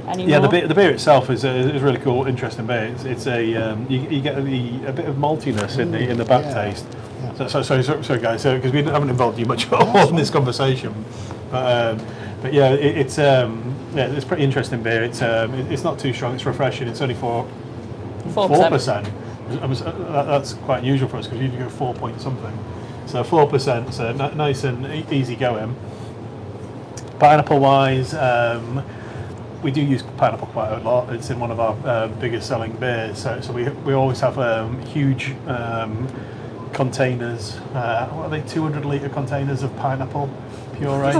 anymore. Yeah, the beer itself is really cool, interesting beer. It's a you get a bit of maltiness in the back taste. Yeah. So guys, because we haven't involved you much at all in this conversation, but yeah, it's pretty interesting beer. It's not too strong. It's refreshing. It's only 4%. That's quite unusual for us because you usually go 4 point something. So 4%, so nice and easy going. Pineapple wise, we do use pineapple quite a lot. It's in one of our biggest selling beers. So we always have huge containers. What are they? 200-litre containers of pineapple puree.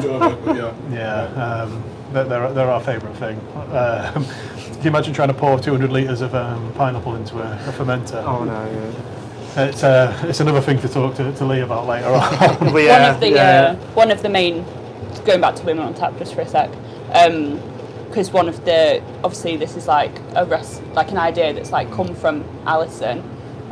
They're our favourite thing. Can you imagine trying to pour 200 litres of pineapple into a fermenter? Oh no, yeah. It's another thing to talk to Lee about later on. One of the main, going back to Women on Tap just for a sec, because one of the, obviously this is like an idea that's like come from Alison,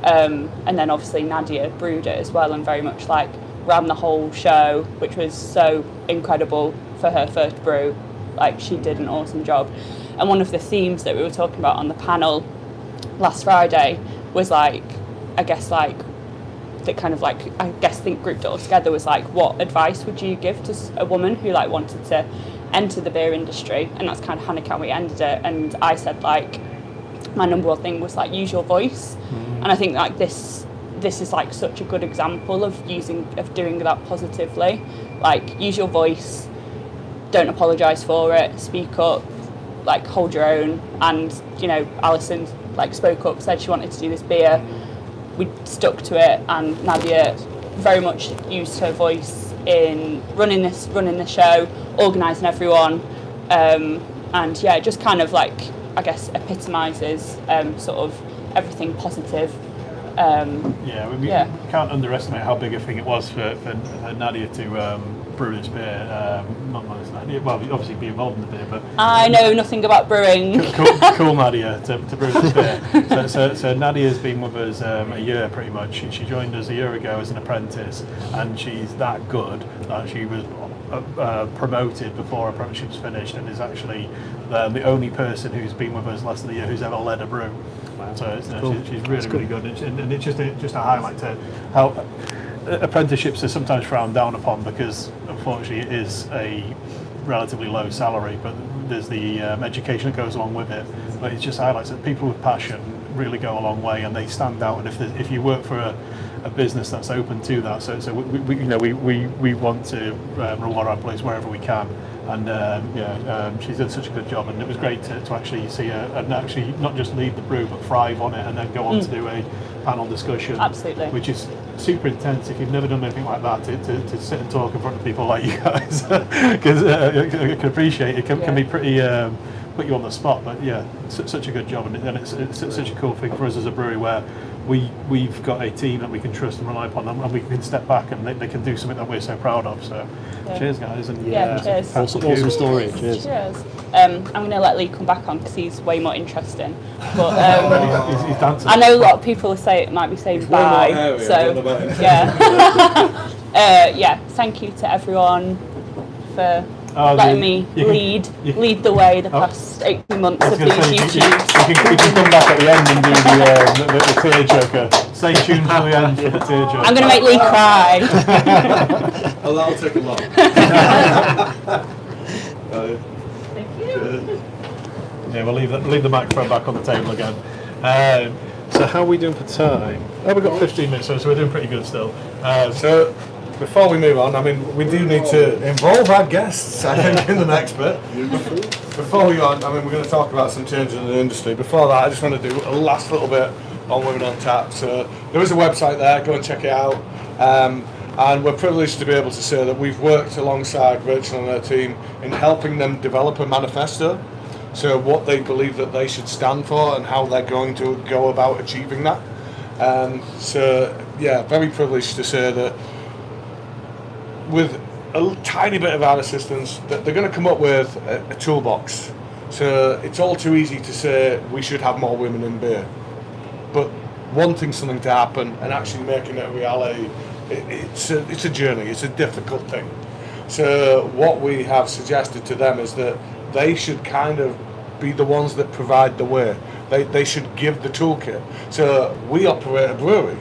and then obviously Nadia brewed it as well and very much like ran the whole show, which was so incredible for her first brew. Like she did an awesome job. And one of the themes that we were talking about on the panel last Friday was like, I guess Think grouped it all together was like, what advice would you give to a woman who like wanted to enter the beer industry? And that's kind of how we ended it. And I said like, my number one thing was like, use your voice. And I think like this is like such a good example of doing that positively. Like use your voice, don't apologise for it, speak up, like hold your own. And you know, Alison like spoke up, said she wanted to do this beer. We stuck to it, and Nadia very much used her voice in running the show, organising everyone, and yeah, it just kind of like, I guess, epitomises sort of everything positive. We can't underestimate how big a thing it was for Nadia to brew this beer. Not Nadia, well, obviously be involved in the beer, but I know nothing about brewing. Cool Nadia to brew this beer. So Nadia's been with us a year pretty much. She joined us a year ago as an apprentice, and she's that good that she was promoted before apprenticeship's finished, and is actually the only person who's been with us less than a year who's ever led a brew. So she's really good, and it's just a highlight to how apprenticeships are sometimes frowned down upon, because unfortunately it is a relatively low salary, but there's the education that goes along with it. But it just highlights that people with passion really go a long way, and they stand out. And if you work for a business that's open to that, so we want to reward our employees wherever we can. And she's done such a good job, and it was great to actually see her and actually not just lead the brew but thrive on it, and then go on to do a panel discussion. Absolutely. Which is super intense if you've never done anything like that, to sit and talk in front of people like you guys, because I can appreciate it can be pretty put you on the spot, but yeah, such a good job, and it's such a cool thing for us as a brewery where we've got a team that we can trust and rely upon, and we can step back and they can do something that we're so proud of. So cheers guys, and cheers. Awesome story. Cheers. I'm going to let Lee come back on because he's way more interesting. But he's dancing. I know a lot of people might be saying bye. Thank you to everyone for letting me lead the way the past 18 months of these YouTubes. You can come back at the end and do the tearjerker. Stay tuned for the end for the tearjerker. I'm going to make Lee cry. Oh, that'll take a lot. Thank you. Yeah, we'll leave the microphone back on the table again. So how are we doing for time? Oh, we've got 15 minutes, so we're doing pretty good still. So before we move on, I mean, we do need to involve our guests, I think, in the next bit. Before we go on, I mean, we're going to talk about some changes in the industry. Before that, I just want to do a last little bit on Women on Tap. So there is a website there, go and check it out. And we're privileged to be able to say that we've worked alongside Rachel and her team in helping them develop a manifesto. So what they believe that they should stand for and how they're going to go about achieving that. Very privileged to say that with a tiny bit of our assistance, that they're going to come up with a toolbox. So it's all too easy to say we should have more women in beer, but wanting something to happen and actually making it a reality, it's a journey. It's a difficult thing. So what we have suggested to them is that they should kind of be the ones that provide the way. They should give the toolkit. So we operate a brewery.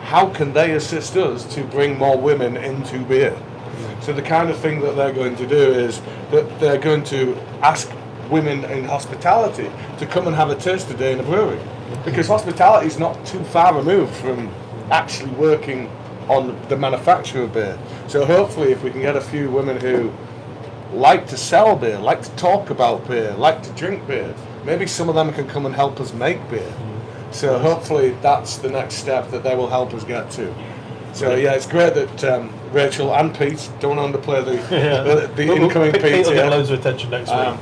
How can they assist us to bring more women into beer? So the kind of thing that they're going to do is that they're going to ask women in hospitality to come and have a taster day in a brewery, because hospitality is not too far removed from actually working on the manufacture of beer. So hopefully if we can get a few women who like to sell beer, like to talk about beer, like to drink beer, maybe some of them can come and help us make beer. So hopefully that's the next step that they will help us get to. So yeah, it's great that Rachel and Pete, don't underplay the incoming Pete will here. get loads of attention next week.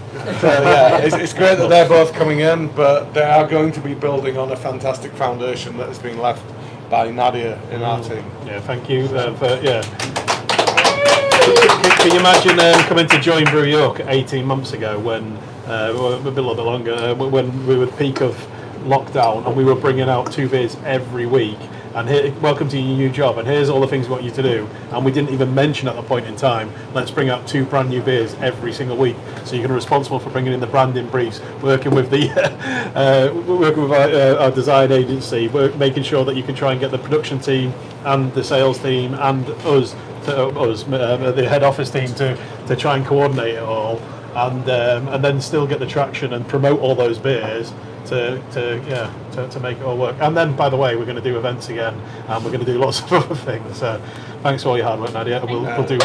It's great that they're both coming in, but they are going to be building on a fantastic foundation that has been left by Nadia in our team. Yeah, thank you. Can you imagine coming to join Brew York 18 months ago when, a little bit longer, when we were at the peak of lockdown and we were bringing out 2 beers every week, and here, welcome to your new job, and here's all the things we want you to do, and we didn't even mention at the point in time, let's bring out 2 brand new beers every single week. So you're responsible for bringing in the branding briefs, working with the our design agency, making sure that you can try and get the production team and the sales team and the head office team to try and coordinate it all, and then still get the traction and promote all those beers to make it all work. And then, by the way, we're going to do events again, and we're going to do lots of other things. So thanks for all your hard work, Nadia. We'll do.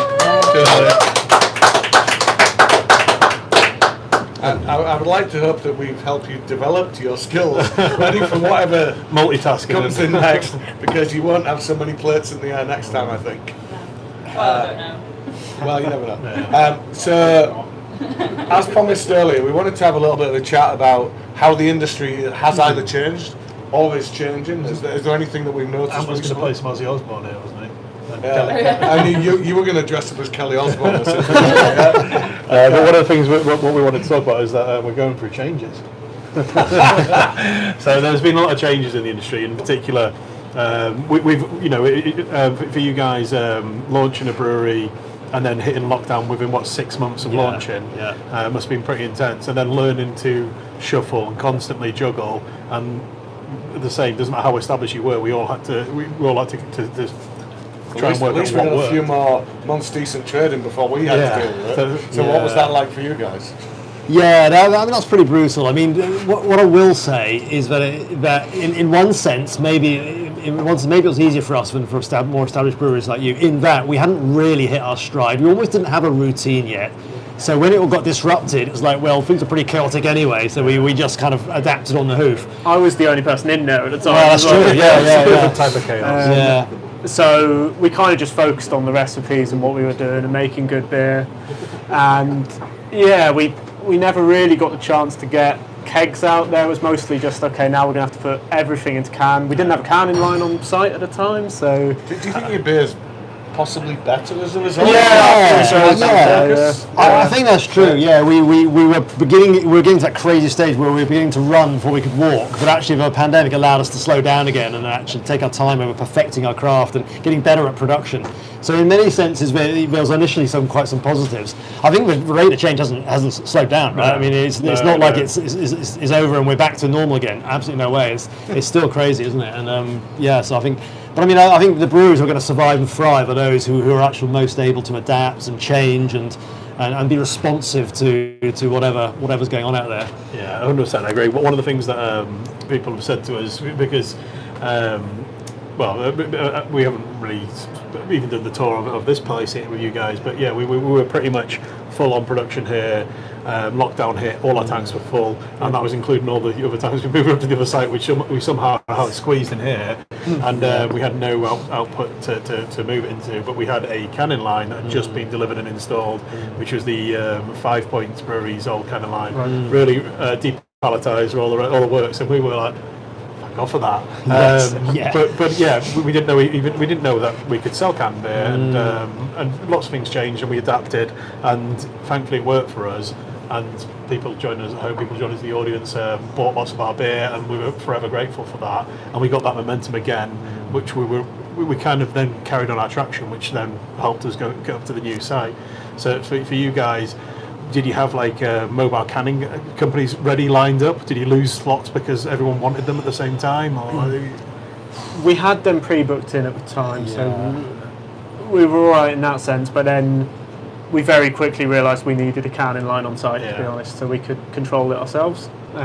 And I would like to hope that we've helped you develop your skills, ready for whatever multitasking comes in next, because you won't have so many plates in the air next time, I think. I don't know. Well, you never know. So, as promised earlier, we wanted to have a little bit of a chat about how the industry has either changed or is changing. Is there anything that we've noticed? I was going to play some Ozzy Osbourne here, wasn't he? And you were going to dress up as Kelly Osbourne or something. But one of the things what we wanted to talk about is that we're going through changes. So there's been a lot of changes in the industry. In particular, we've for you guys launching a brewery and then hitting lockdown within 6 months of launching. Must have been pretty intense. And then learning to shuffle and constantly juggle. And the same, doesn't matter how established you were, we all had to try and work at least out we what had a few worked. more months decent trading before we had to deal with it. So what was that like for you guys? Yeah, that's pretty brutal. I mean, what I will say is that in one sense, maybe it was easier for us than for more established breweries like you, in that we hadn't really hit our stride. We almost didn't have a routine yet. So when it all got disrupted, it was like, well, things are pretty chaotic anyway, so we just kind of adapted on the hoof. I was the only person in there at the time. Well, that's true, yeah. Different type of chaos. So we kind of just focused on the recipes and what we were doing and making good beer. And yeah, we never really got the chance to get kegs out there. It was mostly just, okay, now we're going to have to put everything into can. We didn't have a canning line on site at the time, so... Do you think your beer's possibly better as a result? I think that's true. Yeah, we were getting to that crazy stage where we were beginning to run before we could walk. But actually, the pandemic allowed us to slow down again and actually take our time over perfecting our craft and getting better at production. So in many senses, there was initially quite some positives. I think the rate of change hasn't slowed down. Right? I mean, it's not like it's over and we're back to normal again. Absolutely no way. It's still crazy, isn't it? And so I think. But I mean, I think the brewers who are going to survive and thrive are those who are actually most able to adapt and change and be responsive to whatever's going on out there. Yeah, 100%. I agree. One of the things that people have said to us, because we haven't really even done the tour of this place here with you guys, but yeah, we were pretty much full on production here. Lockdown hit, all our tanks were full, and that was including all the other tanks we moved up to the other site, which we somehow squeezed in here, and we had no output to move it into, but we had a canning line that had just been delivered and installed, which was the 5 Points Brewery's old canning line, really deep palletized all the works, and we were like, off of that. But yeah, we didn't know we didn't know that we could sell canned beer, and lots of things changed, and we adapted, and thankfully it worked for us. And people joined us at home, people joined us in the audience, bought lots of our beer, and we were forever grateful for that. And we got that momentum again, which we kind of then carried on our traction, which then helped us get up to the new site. So for you guys, did you have mobile canning companies ready lined up? Did you lose slots because everyone wanted them at the same time? Or? We had them pre-booked in at the time, so we were all right in that sense. But then we very quickly realised we needed a canning line on site, to be honest, so we could control it ourselves. So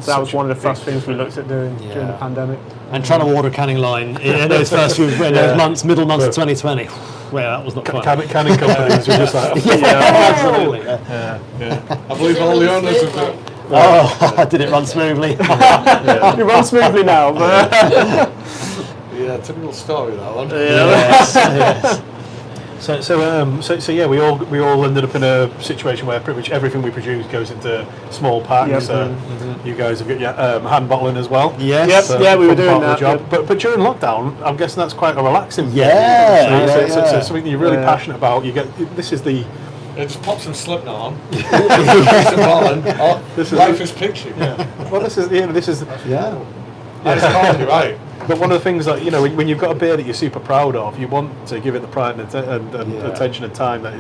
that was one of the first things we looked at doing during the pandemic. And trying to order a canning line in those first few those middle months of 2020. Well, that was not quite. Canning companies were just like, absolutely. I believe all the owners of it. Did it run smoothly? It runs smoothly now, but yeah, typical story that one. Yes. So yeah, we all ended up in a situation where pretty much everything we produce goes into small packs. You guys have got hand bottling as well. Yes. So we were doing that. But during lockdown, I'm guessing that's quite a relaxing. So something you're really passionate about. You get this is the. Just pop some Slipknot on. This is life is picture. Well, this is That's called, you're right. But one of the things that when you've got a beer that you're super proud of, you want to give it the pride and attention and time that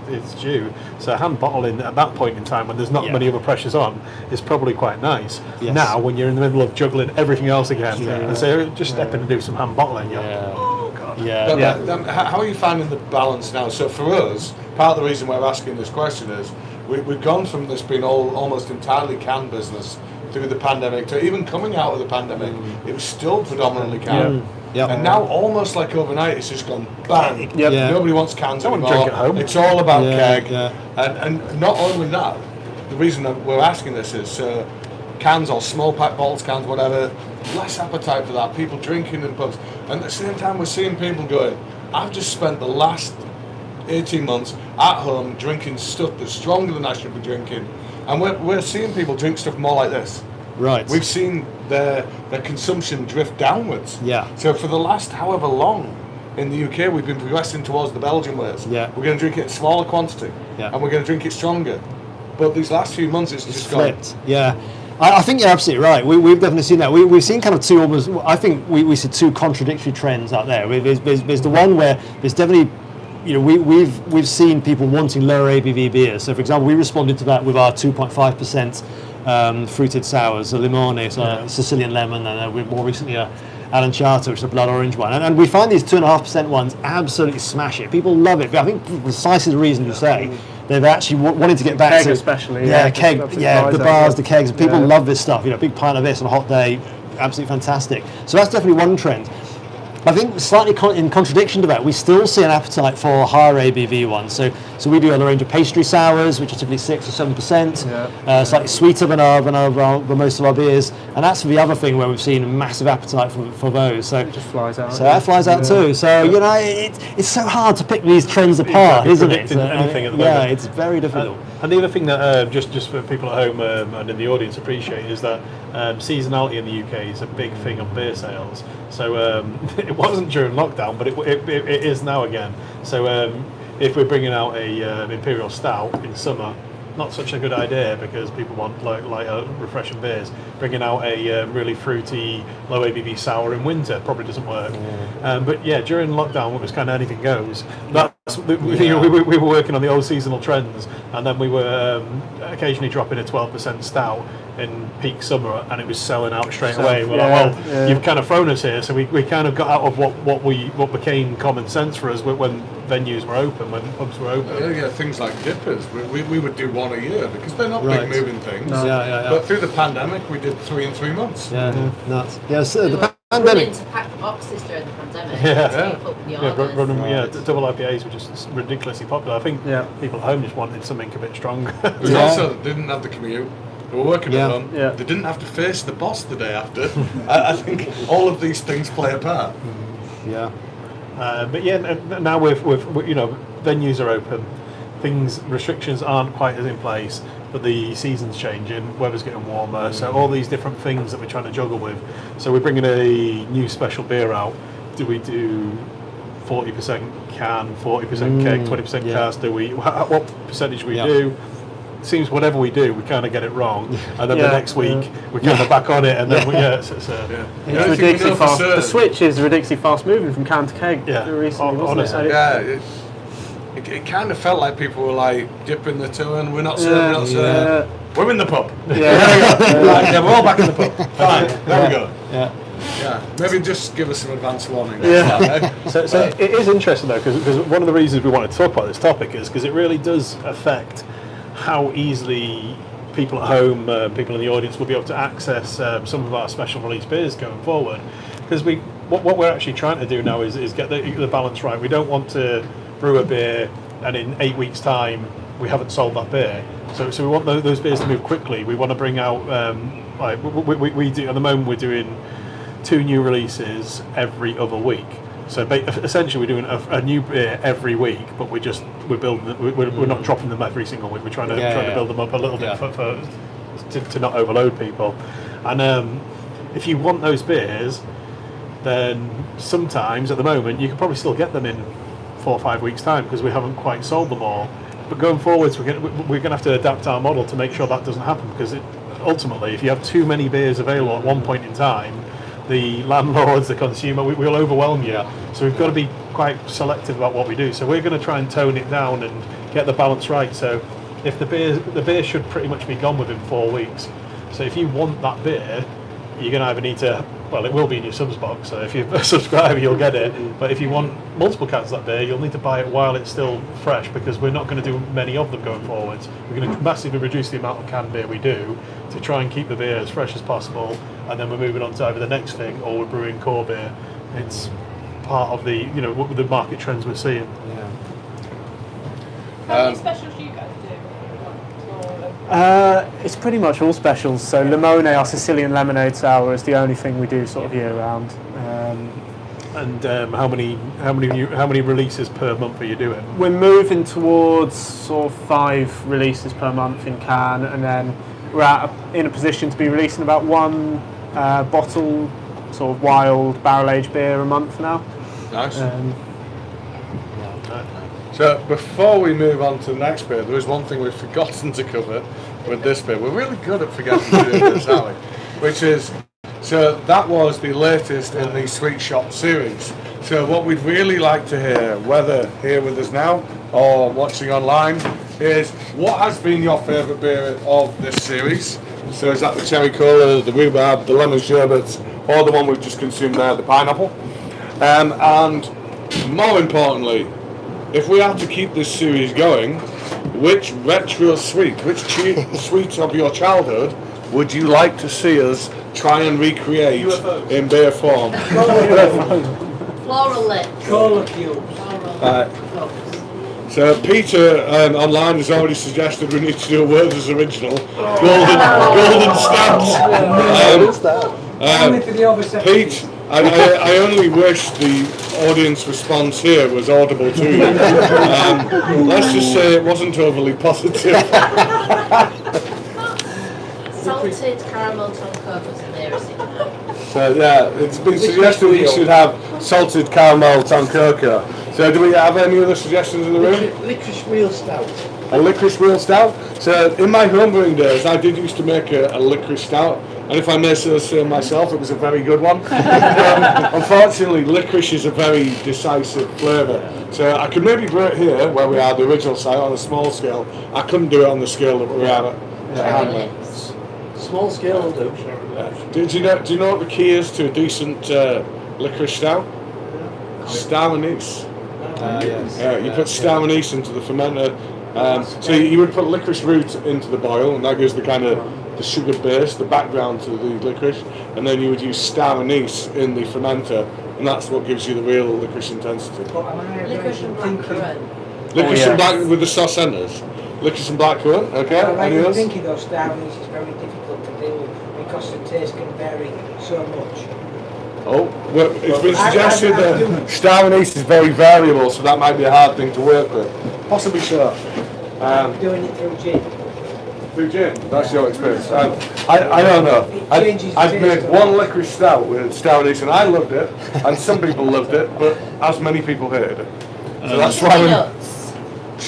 it's due. So hand bottling at that point in time, when there's not many other pressures on, is probably quite nice. Yes. Now, when you're in the middle of juggling everything else again, and say just step in and do some hand bottling, you're like, oh god. But how are you finding the balance now? So for us, part of the reason we're asking this question is we've gone from this being almost entirely can business through the pandemic to even coming out of the pandemic, it was still predominantly can. And now almost like overnight, it's just gone bang. Nobody wants cans anymore. Drink at home. It's all about keg. And not only that, the reason that we're asking this is cans or small pack bottles, cans, whatever, less appetite for that. People drinking in pubs. And at the same time, we're seeing people going, I've just spent the last 18 months at home drinking stuff that's stronger than I should be drinking, and we're seeing people drink stuff more like this. Right. We've seen their consumption drift downwards. Yeah. So for the last however long in the UK, we've been progressing towards the Belgian ways. Yeah. We're going to drink it in smaller quantity, Yeah. and we're going to drink it stronger. But these last few months, it's just flipped. Yeah. I think you're absolutely right. We've definitely seen that. We've seen kind of two almost. I think we see two contradictory trends out there. There's the one where there's definitely, we've seen people wanting lower ABV beers. So for example, we responded to that with our 2.5% fruited sours, so Limone, so Sicilian lemon, and more recently Aranciato, which is a blood orange one. And we find these 2.5% ones absolutely smash it. People love it. But I think precisely the reason you say. They've actually wanted to get back keg to especially. keg, the bars, the kegs. People love this stuff. Big pint of this on a hot day, absolutely fantastic. So that's definitely one trend. I think slightly in contradiction to that, we still see an appetite for higher ABV ones. So we do a range of pastry sours, which are typically 6 or 7%, slightly sweeter than most of our beers, and that's the other thing where we've seen a massive appetite for those. So it just flies out. So that flies out too. So it's so hard to pick these trends apart, isn't it? Anything at the moment. Yeah, it's very difficult. And the other thing that just for people at home and in the audience appreciate is that seasonality in the UK is a big thing on beer sales. So it wasn't during lockdown, but it is now again. So if we're bringing out a Imperial Stout in summer, not such a good idea because people want lighter, refreshing beers. Bringing out a really fruity, low ABV sour in winter probably doesn't work. But yeah, during lockdown, it was kind of anything goes. We were working on the old seasonal trends, and then we were occasionally dropping a 12% stout in peak summer, and it was selling out straight away. We're like, you've kind of thrown us here. So we kind of got out of what became common sense for us when venues were open, when pubs were open. Yeah, things like dippers. We would do one a year because they're not big moving things. No. Yeah. But through the pandemic, we did 3 in 3 months. Yeah, nuts. Yeah, so We the were pandemic. running to pack the boxes during the pandemic. Yeah. To keep up with the orders. Double IPAs were just ridiculously popular. I think people at home just wanted something a bit stronger. It was also they didn't have the commute. They were working at home. Yeah. They didn't have to face the boss the day after. I think all of these things play a part. Yeah. But yeah, now with venues are open, restrictions aren't quite as in place, but the season's changing, weather's getting warmer, so all these different things that we're trying to juggle with. So we're bringing a new special beer out. Do we do 40% can, 40% keg, 20% cask? What percentage we do? Seems whatever we do, we kind of get it wrong, and then the next week we kind of back on it, and then It's ridiculously fast. The switch is ridiculously fast moving from can to keg. Recently, wasn't it? It kind of felt like people were like dipping the toe and we're not serving. We're in the pub. We're all back in the pub. Fine, there we go. Yeah. Maybe just give us some advance warning. So it is interesting though, because one of the reasons we wanted to talk about this topic is because it really does affect how easily people at home, people in the audience will be able to access some of our special release beers going forward. Because what we're actually trying to do now is get the balance right. We don't want to brew a beer and in 8 weeks' time we haven't sold that beer. So we want those beers to move quickly. We want to bring out we do at the moment we're doing 2 new releases every other week. So essentially, we're doing a new beer every week, but we're building. We're not dropping them every single week. We're trying to build them up a little bit to not overload people. And if you want those beers, then sometimes at the moment you can probably still get them in 4 or 5 weeks' time because we haven't quite sold them all. But going forwards, we're going to have to adapt our model to make sure that doesn't happen because ultimately, if you have too many beers available at one point in time, the landlords, the consumer, we'll overwhelm you. So we've got to be quite selective about what we do. So we're going to try and tone it down and get the balance right. So if the beer should pretty much be gone within 4 weeks. So if you want that beer, you're going to either need to, it will be in your subs box. So if you're a subscriber, you'll get it. But if you want multiple cans of that beer, you'll need to buy it while it's still fresh because we're not going to do many of them going forwards. We're going to massively reduce the amount of canned beer we do to try and keep the beer as fresh as possible. And then we're moving on to either the next thing or we're brewing core beer. It's part of the the market trends we're seeing. How many specials do you guys do? It's pretty much all specials. So Limone, our Sicilian lemonade sour, is the only thing we do sort of year round. And how many releases per month are you doing? We're moving towards sort of 5 releases per month in can, and then we're in a position to be releasing about 1 bottle, sort of wild barrel-aged beer a month now. Nice. So before we move on to the next beer, there is one thing we've forgotten to cover with this beer. We're really good at forgetting to do this, aren't we? Which is, so that was the latest in the Sweet Shop series. So what we'd really like to hear, whether here with us now or watching online, is what has been your favourite beer of this series? So is that the cherry cola, the rhubarb, the lemon sherbet, or the one we've just consumed there, the pineapple? And more importantly, if we are to keep this series going, which retro sweet, which sweet of your childhood would you like to see us try and recreate in beer form? Floral lit. Cola cubes. So Peter online has already suggested we need to do a Werther's original golden stout. Only for the over 70s. Pete, I only wish the audience response here was audible to you. Let's just say it wasn't overly positive. Salted caramel tongue was the nearest it now. So yeah, it's been suggested we should have salted caramel toncoca. So do we have any other suggestions in the room? Licorice real stout. A licorice real stout? So in my homebrewing days, I did used to make a licorice stout. And if I may so say myself, it was a very good one. Unfortunately, licorice is a very decisive flavour. So I could maybe brew it here, where we are, the original site, on a small scale. I couldn't do it on the scale that we are at. Small scale will do. Do you know what the key is to a decent licorice stout? Star anise. Yes. You put star anise into the fermenter. So you would put licorice root into the boil, and that gives the kind of the sugar base, the background to the licorice, and then you would use star anise in the fermenter, and that's what gives you the real licorice intensity. Licorice and blackcurrant. Licorice and black with the sauce centers. Licorice and blackcurrant, okay? Any I'm others? thinking though, star anise is very difficult to deal with because the taste can vary so much. Oh, well, it's been suggested that star anise is very variable, so that might be a hard thing to work with. Possibly so. I'm doing it through gin. Through gin, that's your experience. I don't know. I've made one licorice stout with star anise, and I loved it, and some people loved it, but as many people hated it. So that's why Nuts. I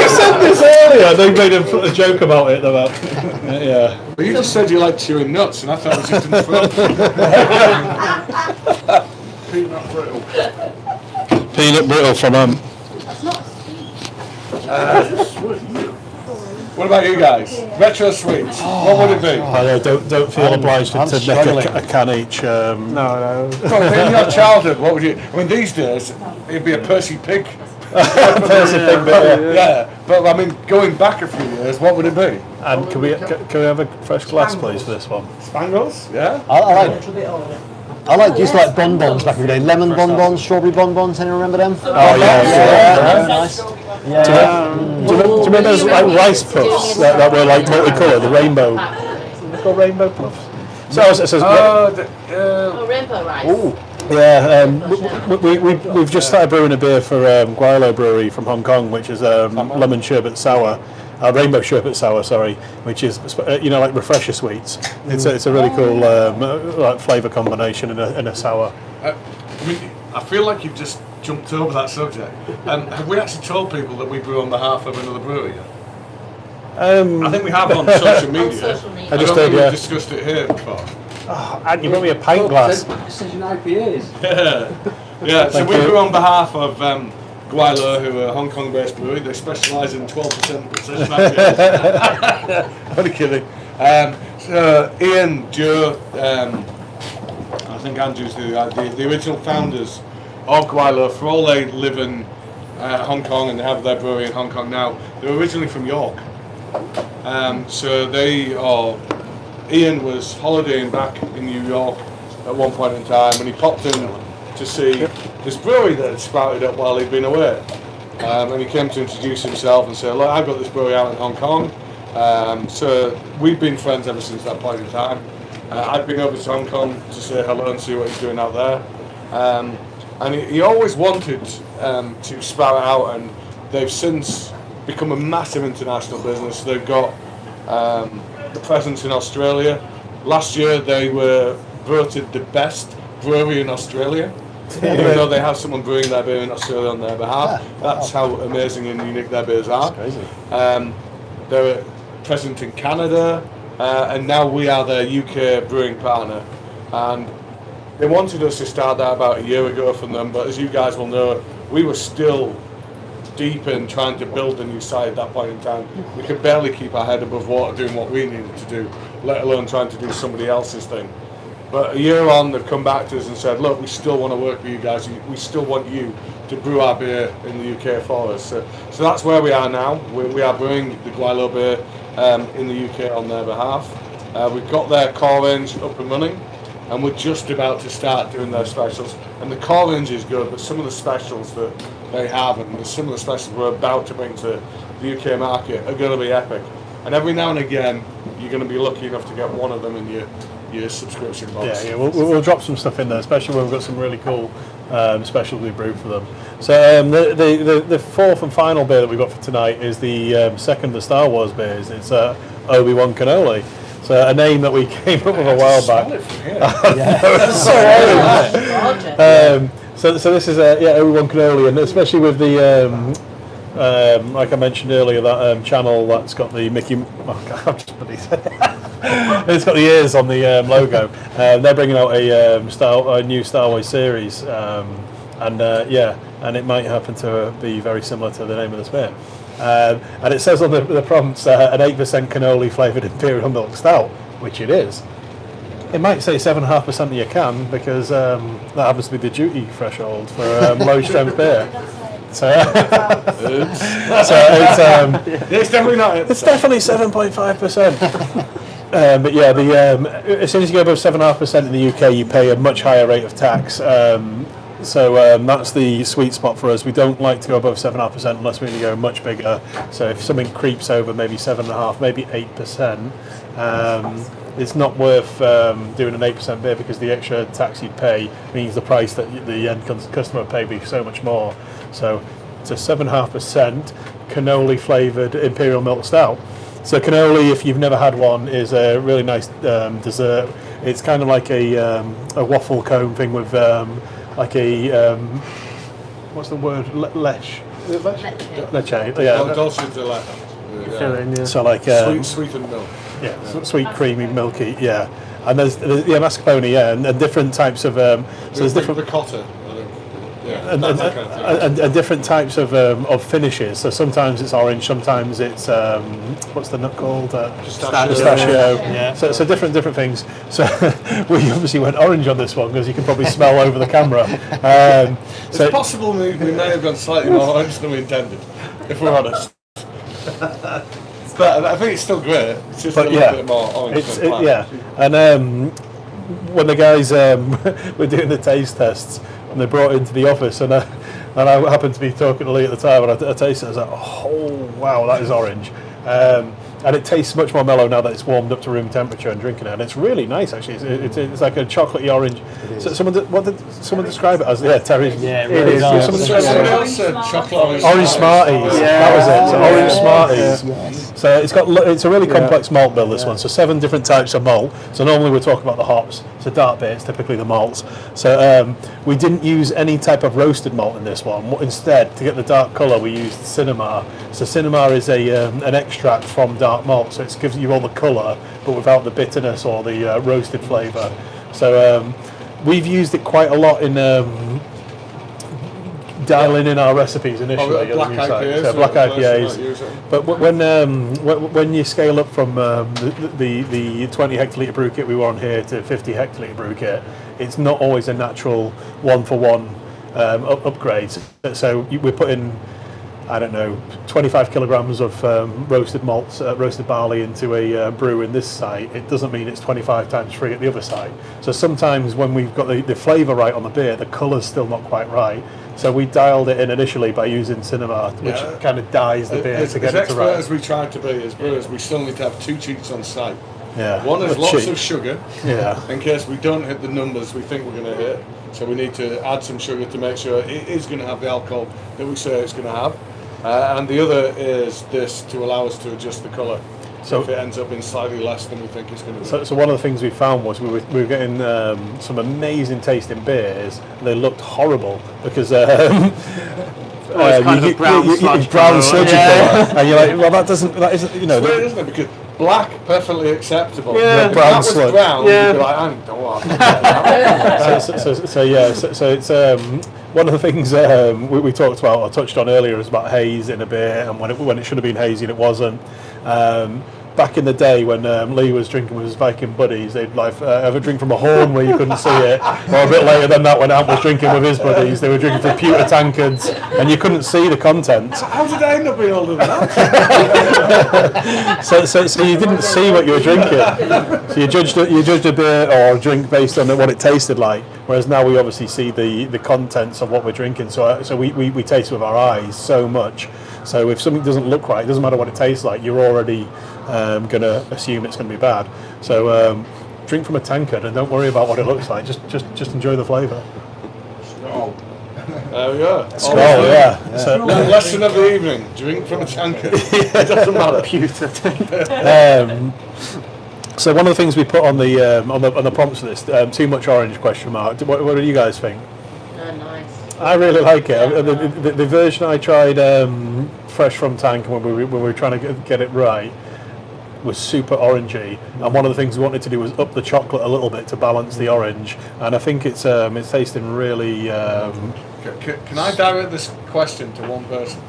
said this earlier. They made a joke about it. About yeah. But you just said you liked chewing nuts, and I thought it was just in front. Peanut brittle. Peanut brittle from That's not sweet. What about you guys? Retro sweets. What would it be? I don't feel obliged to I'm make struggling. a can each. No. In your childhood, what would you? I mean, these days it'd be a Percy Pig. Yeah, but I mean, going back a few years, what would it be? And can we have a fresh glass, please, for this one? Spangles? Yeah. I used to like bonbons back in the day. Lemon bonbons, strawberry bonbons. Anyone remember them? Oh Yeah, nice. Do you remember those like rice puffs that were like multicoloured, the rainbow? They're called rainbow puffs. So it says. Oh, rainbow rice. Yeah, we've just started brewing a beer for Guaylo Brewery from Hong Kong, which is lemon sherbet sour, rainbow sherbet sour, sorry, which is like refresher sweets. It's a really cool like flavour combination in a sour. I mean, I feel like you've just jumped over that subject. Have we actually told people that we brew on behalf of another brewery yet? I think we have on social media. social media. I just don't think did, yeah. we've discussed it here before. And you brought me a pint glass. Precision IPAs. Yeah, so Thank we you. brew on behalf of Guaylo, who are a Hong Kong-based brewery. They specialise in 12% precision IPAs. Only kidding. So Ian, Joe, I think Andrew's the original founders of Guaylo. For all they live in Hong Kong and they have their brewery in Hong Kong now, they were originally from York. So Ian was holidaying back in New York at one point in time, and he popped in to see this brewery that had sprouted up while he'd been away. And he came to introduce himself and say, look, I've got this brewery out in Hong Kong. So we've been friends ever since that point in time. I've been over to Hong Kong to say hello and see what he's doing out there. And he always wanted to sprout out, and they've since become a massive international business. They've got the presence in Australia. Last year they were voted the best brewery in Australia. Even though they have someone brewing their beer in Australia on their behalf. That's how amazing and unique their beers are. That's crazy. They're present in Canada, and now we are their UK brewing partner. And they wanted us to start that about a year ago from them, but as you guys will know, we were still deep in trying to build a new site at that point in time. We could barely keep our head above water doing what we needed to do, let alone trying to do somebody else's thing. But a year on, they've come back to us and said, look, we still want to work with you guys. We still want you to brew our beer in the UK for us. So that's where we are now. We are brewing the Guaylo beer in the UK on their behalf. We've got their core range up and running, and we're just about to start doing their specials. And the core range is good, but some of the specials that they have and the similar specials we're about to bring to the UK market are going to be epic. And every now and again, you're going to be lucky enough to get one of them in your subscription box. Yeah, we'll drop some stuff in there, especially when we've got some really cool specials we brewed for them. So the fourth and final beer that we've got for tonight is the second of the Star Wars beers. It's Obi-Wan Cannoli. So a name that we came up with a while back. So this is Obi-Wan Cannoli, and especially with the like I mentioned earlier, that channel that's got the Mickey. Oh God, I've just put these. It's got the ears on the logo. They're bringing out a new Star Wars series, and it might happen to be very similar to the name of this beer. And it says on the prompts an 8% cannoli flavoured imperial milk stout, which it is. It might say 7.5% of your can because that happens to be the duty threshold for low strength beer. So it's definitely not. It's definitely 7.5%. But yeah, as soon as you go above 7.5% in the UK, you pay a much higher rate of tax. So that's the sweet spot for us. We don't like to go above 7.5% unless we go much bigger. So if something creeps over maybe 7.5%, maybe 8%, it's not worth doing an 8% beer because the extra tax you pay means the price that the end customer pay be so much more. So it's a 7.5% cannoli flavoured imperial milk stout. So cannoli, if you've never had one, is a really nice dessert. It's kind of like a waffle cone thing with like a what's the word? Leche. Leche. Yeah. Dulce de leche. Filling, yeah. So like Sweetened milk. yeah, sweet, creamy, milky. Yeah, and there's mascarpone. Yeah, and different types of so there's different ricotta. Yeah, and different types of finishes. So sometimes it's orange, sometimes it's what's the nut called? Pistachio. Yeah. So different things. So we obviously went orange on this one because you can probably smell over the camera. It's possible we may have gone slightly more orange than we intended, if we're honest. But I think it's still great. It's just a little bit more orange. And when the guys were doing the taste tests, and they brought it into the office, and I happened to be talking to Lee at the time, and I tasted it. I was like, oh wow, that is orange. And it tastes much more mellow now that it's warmed up to room temperature and drinking it, and it's really nice actually. It's like a chocolatey orange. So what did someone describe it as? Yeah, Terry. Yeah, it really is. someone Somebody else said chocolate Orange Smarties. Yeah. That was it. So Yeah. Orange Smarties. Yes. So it's a really complex malt bill, this one. So 7 different types of malt. So normally we're talking about the hops. So dark beer, it's typically the malts. So we didn't use any type of roasted malt in this one. Instead, to get the dark colour, we used Cinema. So Cinema is an extract from dark malt. So it gives you all the colour, but without the bitterness or the roasted flavour. So we've used it quite a lot in dialing in our recipes initially. Black IPAs. So black IPAs. But when you scale up from the 20 hectolitre brew kit we were on here to 50 hectolitre brew kit, it's not always a natural one-for-one upgrade. So we're putting, I don't know, 25 kilograms of roasted malts, roasted barley into a brew in this site. It doesn't mean it's 25 times free at the other site. So sometimes when we've got the flavour right on the beer, the colour's still not quite right. So we dialed it in initially by using Cinema, which kind of dyes the beer to get it to as expert right. as we tried to be as brewers, we still need to have 2 cheats on site. Yeah. One is They're lots cheap. of sugar, Yeah. in case we don't hit the numbers we think we're going to hit. So we need to add some sugar to make sure it is going to have the alcohol that we say it's going to have. And the other is this to allow us to adjust the colour. So if it ends up in slightly less than we think it's going to be. So one of the things we found was we were getting some amazing tasting beers. They looked horrible because it's kind of a brown sludge brown colour, sludgy colour, and you're like, well, that isn't, you know. It's weird, isn't it? Because black, perfectly acceptable. Yeah. If Brown that was sludge. brown, Yeah. you'd be like, I don't want that. So it's one of the things we talked about or touched on earlier is about haze in a beer and when it should have been hazy and it wasn't. Back in the day when Lee was drinking with his Viking buddies, they'd like have a drink from a horn where you couldn't see it, or a bit later than that when Ant was drinking with his buddies, they were drinking from pewter tankards and you couldn't see the contents. How did I end up being older than that? So you didn't see what you were drinking. So you judged a beer or a drink based on what it tasted like. Whereas now we obviously see the contents of what we're drinking. So we taste with our eyes so much. So if something doesn't look right, it doesn't matter what it tastes like. You're already going to assume it's going to be bad. So drink from a tankard and don't worry about what it looks like. Just enjoy the flavour. There we go. Skull, yeah. So, Lesson of the evening: drink from a tankard. It doesn't matter. so one of the things we put on the prompts for this, too much orange ? What do you guys think? Nice. I really like it. The version I tried fresh from tank when we were trying to get it right was super orangey, and one of the things we wanted to do was up the chocolate a little bit to balance the orange, and I think it's tasting really Can I direct this question to one person?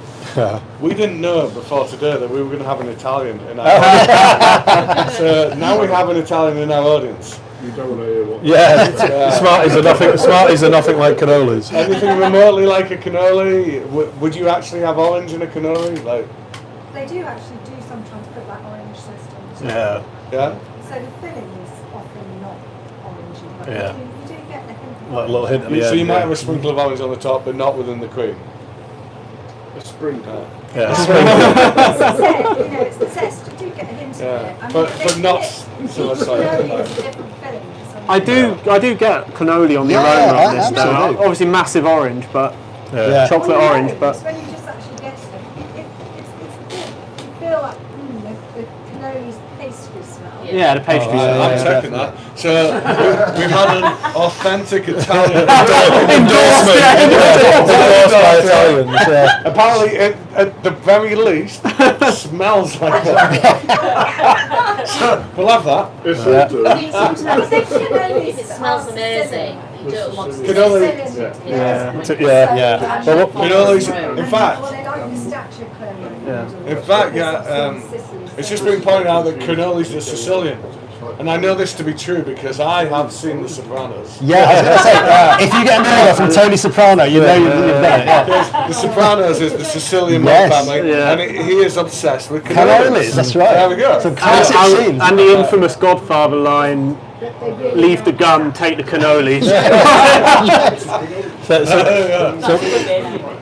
We didn't know before today that we were going to have an Italian in our audience. So now we have an Italian in our audience. You don't want to hear what. yeah. Smarties are nothing like cannolis. Anything remotely like a cannoli? Would you actually have orange in a cannoli? Like, They do actually sometimes put that orange system. Yeah. yeah. So the filling is often not orangey, but Yeah. you do get the hint of Like a little hint at the So end. you might have yeah. a sprinkle of orange on the top, but not within the cream. A sprinkle. Yeah. It's the zest, you do get a hint of it. I mean, But not. Cannoli So is a different filling. I do get cannoli on the Yeah, aroma of this absolutely. though. Obviously massive orange, but Yeah. chocolate orange, but It's when you just actually get it. It's good. You feel like the cannoli's pastry smell. yeah, the pastries. I'm taking that. So we've had an authentic Italian Endorsement by Italians. Yeah. Apparently, at the very least, smells like one. So we'll have that. It's Yeah. all I done. think sometimes if it smells amazing, you don't want to Cannoli. Yeah. Well, Cannolis, in fact, Well, they like pistachio cannoli. in fact, it's just been pointed out that cannolis are Sicilian. And I know this to be true because I have seen The Sopranos. Yeah, I was going to say, if you get an order from Tony Soprano, you know you've done it. Yeah. Because The Sopranos is the Sicilian Yes. family, Yeah. and he is obsessed with Cannolis, cannolis. that's right. There we go. Some classic scenes. And the infamous Godfather line, leave the gun, take the cannolis.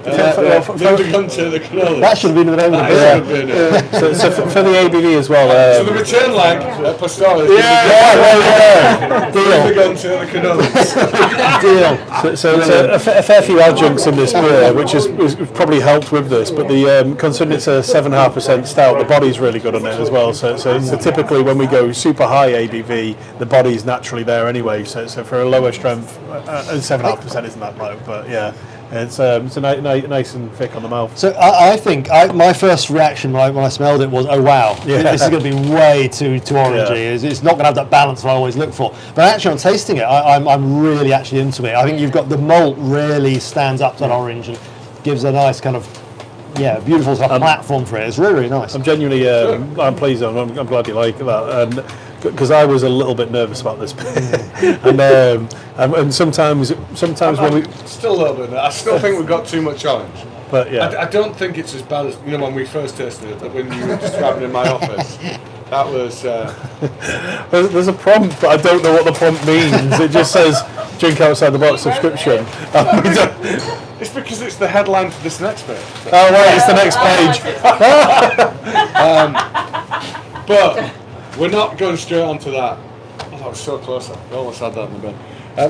Leave the gun to the cannolis. That should have been the name of the That beer. should have been it. So for the ABV as well. So the return leg at Pastore is Deal. leave the gun to the cannolis. Deal. So a fair few adjuncts in this beer, which has probably helped with this. But the considering it's a 7.5% stout, the body's really good on it as well. So typically when we go super high ABV, the body's naturally there anyway. So for a lower strength, 7.5% isn't that low, but yeah. It's nice and thick on the mouth. So I think my first reaction when I smelled it was, oh wow, Yeah. this is going to be way too orangey. Yeah. It's not going to have that balance I always look for. But actually on tasting it, I'm really actually into it. I think you've got the malt really stands up to that orange and gives a nice kind of, beautiful sort of platform for it. It's really, really nice. I'm genuinely, I'm pleased. I'm glad you like that. And because I was a little bit nervous about this, and sometimes when we, Still a little bit. I still think we've got too much orange. but yeah, I don't think it's as bad as when we first tasted it. When you were describing it in my office, that was. there's a prompt, but I don't know what the prompt means. It just says drink outside the box subscription. It's because it's the headline for this next bit. Oh wait, it's the next page. But we're not going straight onto that. Oh, that was so close. I almost had that in the bin.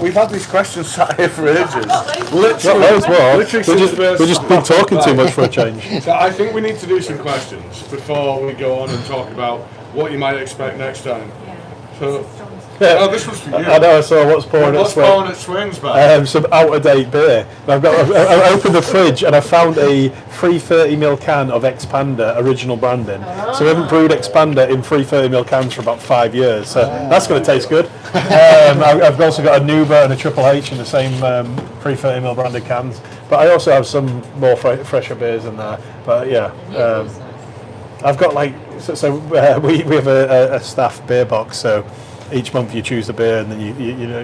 We've had these questions sat here for ages. Literally We've just been talking too much for a change. So I think we need to do some questions before we go on and talk about what you might expect next time. So, oh, this was for you. I know, I saw what's pouring What's at pouring at Swings, man? some out-of-date beer. I opened the fridge and I found a free 30ml can of Expander original branding. So we haven't brewed Expander in free 30ml cans for about 5 years. So that's going to taste good. I've also got a Nuba and a Triple H in the same free 30ml branded cans. But I also have some more fresher beers in there. But yeah, I've got we have a staff beer box. So each month you choose a beer and then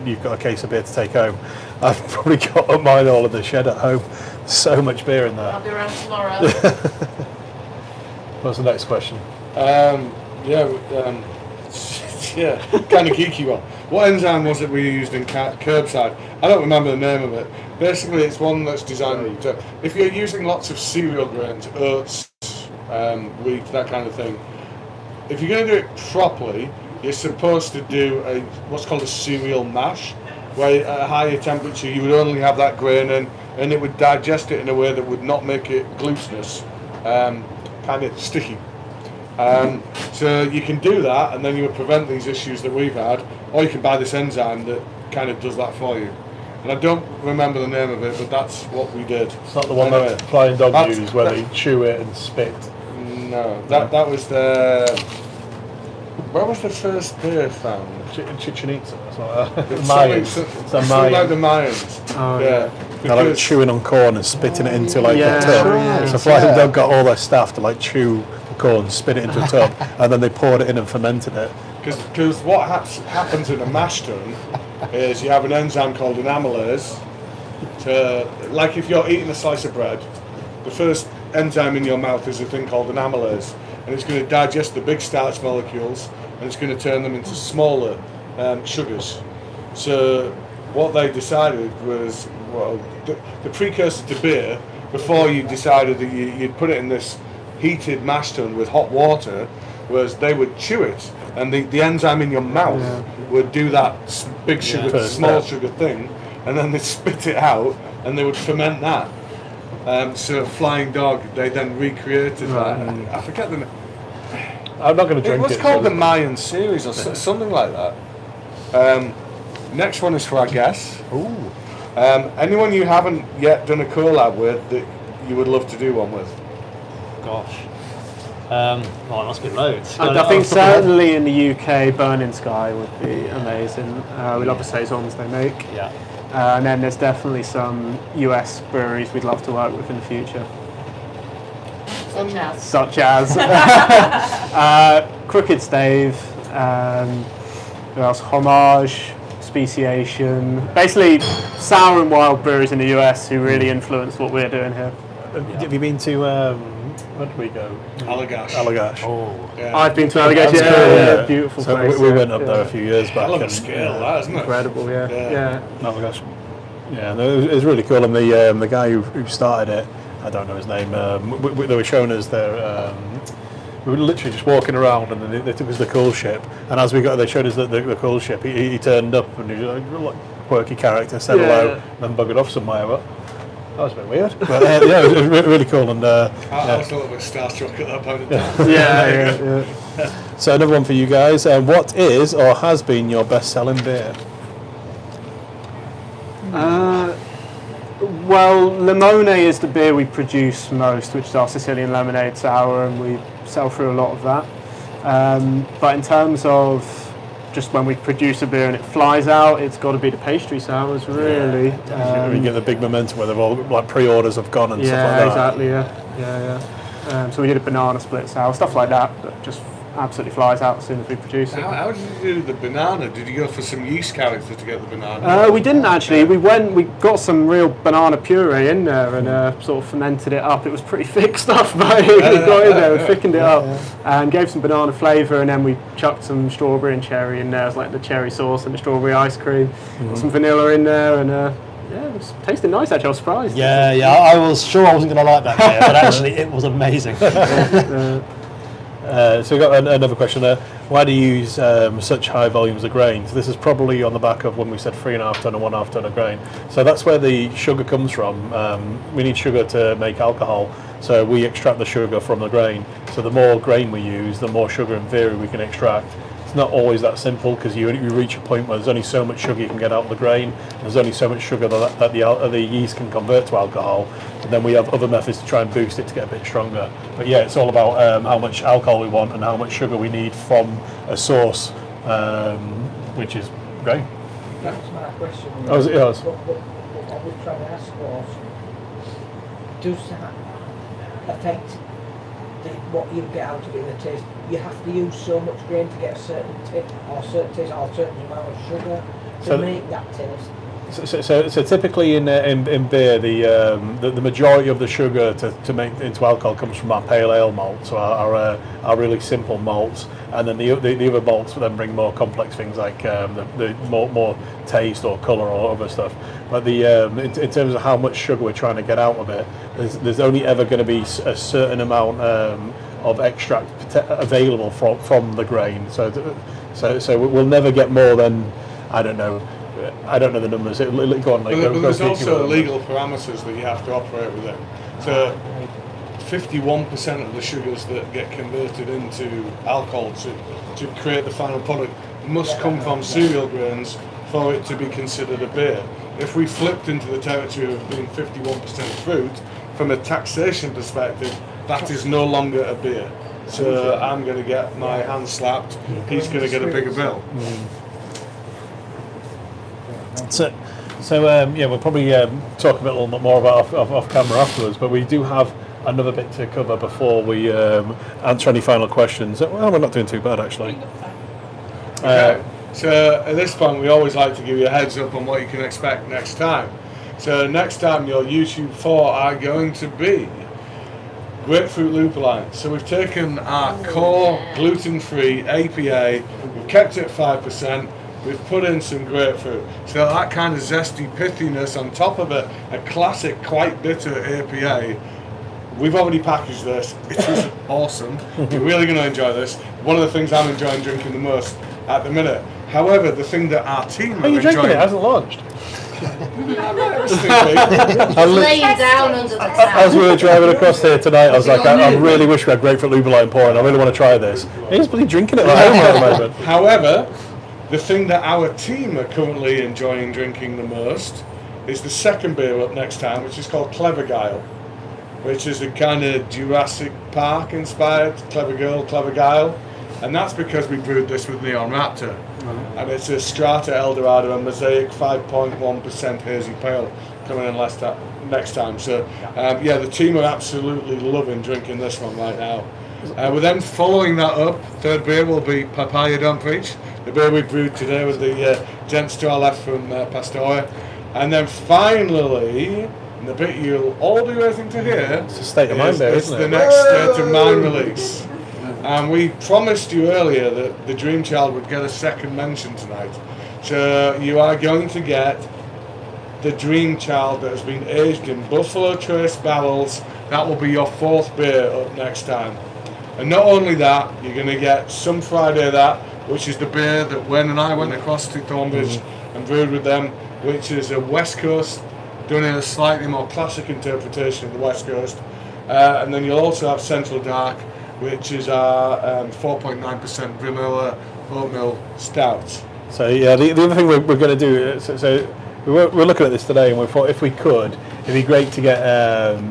you've got a case of beer to take home. I've probably got mine all in the shed at home. So much beer in there. I'll be around tomorrow. What's the next question? Yeah, kind of geeky one. What enzyme was it we used in Curbside? I don't remember the name of it. Basically, it's one that's designed to, if you're using lots of cereal grains, oats, wheat, that kind of thing, if you're going to do it properly, you're supposed to do what's called a cereal mash, where at a higher temperature you would only have that grain in, and it would digest it in a way that would not make it glutinous, kind of sticky. So you can do that, and then you would prevent these issues that we've had, or you can buy this enzyme that kind of does that for you. And I don't remember the name of it, but that's what we did. It's not the one that flying dogs use, where they chew it and spit. No, that was the... Where was the first beer found? Chichen Itza. It's like that. It's Mayans. something like the Mayans. Oh, yeah. They're like chewing on corn and spitting it into a tub. right. So Flying Dog got all their staff to chew the corn, spit it into a tub, and then they poured it in and fermented it. Because what happens in a mash tun is you have an enzyme called an amylase. Like if you're eating a slice of bread, the first enzyme in your mouth is a thing called an amylase, and it's going to digest the big starch molecules and it's going to turn them into smaller sugars. So what they decided was, well, the precursor to beer, before you decided that you'd put it in this heated mash tun with hot water, was they would chew it, and the enzyme in your mouth would do that big sugar, small sugar thing, and then they'd spit it out and they would ferment that. So Flying Dog, they then recreated that. I forget the name. I'm not going to drink it. It was called the Mayan series or something like that. Next one is for our guests. Ooh. Anyone you haven't yet done a collab with that you would love to do one with? Gosh. Well, it must be loads. I think certainly in the UK, Burning Sky would be amazing. We love the saisons they make. Yeah. And then there's definitely some US breweries we'd love to work with in the future. Such as Crooked Stave, who else? Homage, Speciation. Basically, sour and wild breweries in the US who really influence what we're doing here. Have you been to, where did we go? Allagash. Oh. Yeah. I've been to Allagash, Yeah. Beautiful So place. we went up there a few years back. I love the and, scale, that, isn't it? Incredible, yeah. Allagash. Yeah, no, it was really cool. And the guy who started it, I don't know his name. They were showing us their. We were literally just walking around, and then they took us the cool ship. And as we got, they showed us the cool ship. He turned up, and he was like a quirky character, said hello, and then buggered off somewhere. But that was a bit weird. But yeah, it was really cool. And I was a little bit starstruck at that point in time. Yeah. So another one for you guys. What is or has been your best-selling beer? Well, Limone is the beer we produce most, which is our Sicilian lemonade sour, and we sell through a lot of that. But in terms of just when we produce a beer and it flies out, it's got to be the pastry sours, really. We get the big momentum where they've all pre-orders have gone and stuff like that. Exactly. Yeah. So we did a banana split sour, stuff like that just absolutely flies out as soon as we produce it. How did you do the banana? Did you go for some yeast character to get the banana? We didn't actually. We got some real banana puree in there and sort of fermented it up. It was pretty thick stuff, but we got in there and thickened it up and gave some banana flavour, and then we chucked some strawberry and cherry in there. It was like the cherry sauce and the strawberry ice cream. Got some vanilla in there, and it was tasting nice actually. I was surprised. Yeah. I was sure I wasn't going to like that beer, but actually it was amazing. So we've got another question there. why do you use such high volumes of grain? So this is probably on the back of when we said 3.5 ton and 1.5 ton of grain. So that's where the sugar comes from. We need sugar to make alcohol, so we extract the sugar from the grain. So the more grain we use, the more sugar in theory we can extract. It's not always that simple, because you reach a point where there's only so much sugar you can get out of the grain. There's only so much sugar that the yeast can convert to alcohol. And then we have other methods to try and boost it to get a bit stronger. But yeah, it's all about how much alcohol we want and how much sugar we need from a source, which is grain. That's my question. Oh, is it yours? What I was trying to ask was, does that affect what you get out of it in the taste? You have to use so much grain to get a certain taste, or a certain amount of sugar to make that taste. So typically in beer, the majority of the sugar to make into alcohol comes from our pale ale malts, so our really simple malts, and then the other malts then bring more complex things like the more taste or colour or other stuff. But in terms of how much sugar we're trying to get out of it, there's only ever going to be a certain amount of extract available from the grain. So we'll never get more than, I don't know the numbers. Go on, there's also legal parameters that you have to operate within. So 51% of the sugars that get converted into alcohol to create the final product must come from cereal grains for it to be considered a beer. If we flipped into the territory of being 51% fruit, from a taxation perspective, that is no longer a beer. So I'm going to get my hand slapped, he's going to get a bigger bill. So we'll probably talk a little bit more about off camera afterwards, but we do have another bit to cover before we answer any final questions. Well, we're not doing too bad, actually. Okay. So at this point, we always like to give you a heads up on what you can expect next time. So next time, your YouTube 4 are going to be grapefruit lupulines. So we've taken our core gluten-free APA, we've kept it at 5%, we've put in some grapefruit. So that kind of zesty pithiness on top of it, a classic quite bitter APA. We've already packaged this. It is awesome. You're really going to enjoy this. One of the things I'm enjoying drinking the most at the minute. However, the thing that our team are you drinking enjoying... it? It hasn't launched. Laying down under the As we were driving across here tonight, I was like, I really wish we had grapefruit lupuline pouring. I really want to try this. He's bloody drinking it at home at the moment. However, the thing that our team are currently enjoying drinking the most is the second beer up next time, which is called Clever Guile, which is a kind of Jurassic Park inspired Clever Girl, Clever Guile. And that's because we brewed this with Neon Raptor. And it's a Strata Eldorado and Mosaic 5.1% hazy pale coming in next time. So the team are absolutely loving drinking this one right now. We're then following that up. Third beer will be Papaya Don't Preach, the beer we brewed today with the gents to our left from Pastore. And then finally, and the bit you'll all be waiting to hear, it's a state of mind beer, isn't it? The next state of mind release. And we promised you earlier that the Dream Child would get a second mention tonight. So you are going to get the Dream Child that has been aged in Buffalo Trace barrels. That will be your fourth beer up next time. And not only that, you're going to get Some Friday That, which is the beer that Wayne and I went across to Thornbridge and brewed with them, which is a West Coast, done in a slightly more classic interpretation of the West Coast. And then you'll also have Central Dark, which is our 4.9% vanilla oatmeal stout. So yeah, the other thing we're going to do, so we're looking at this today, and we thought if we could, it'd be great to get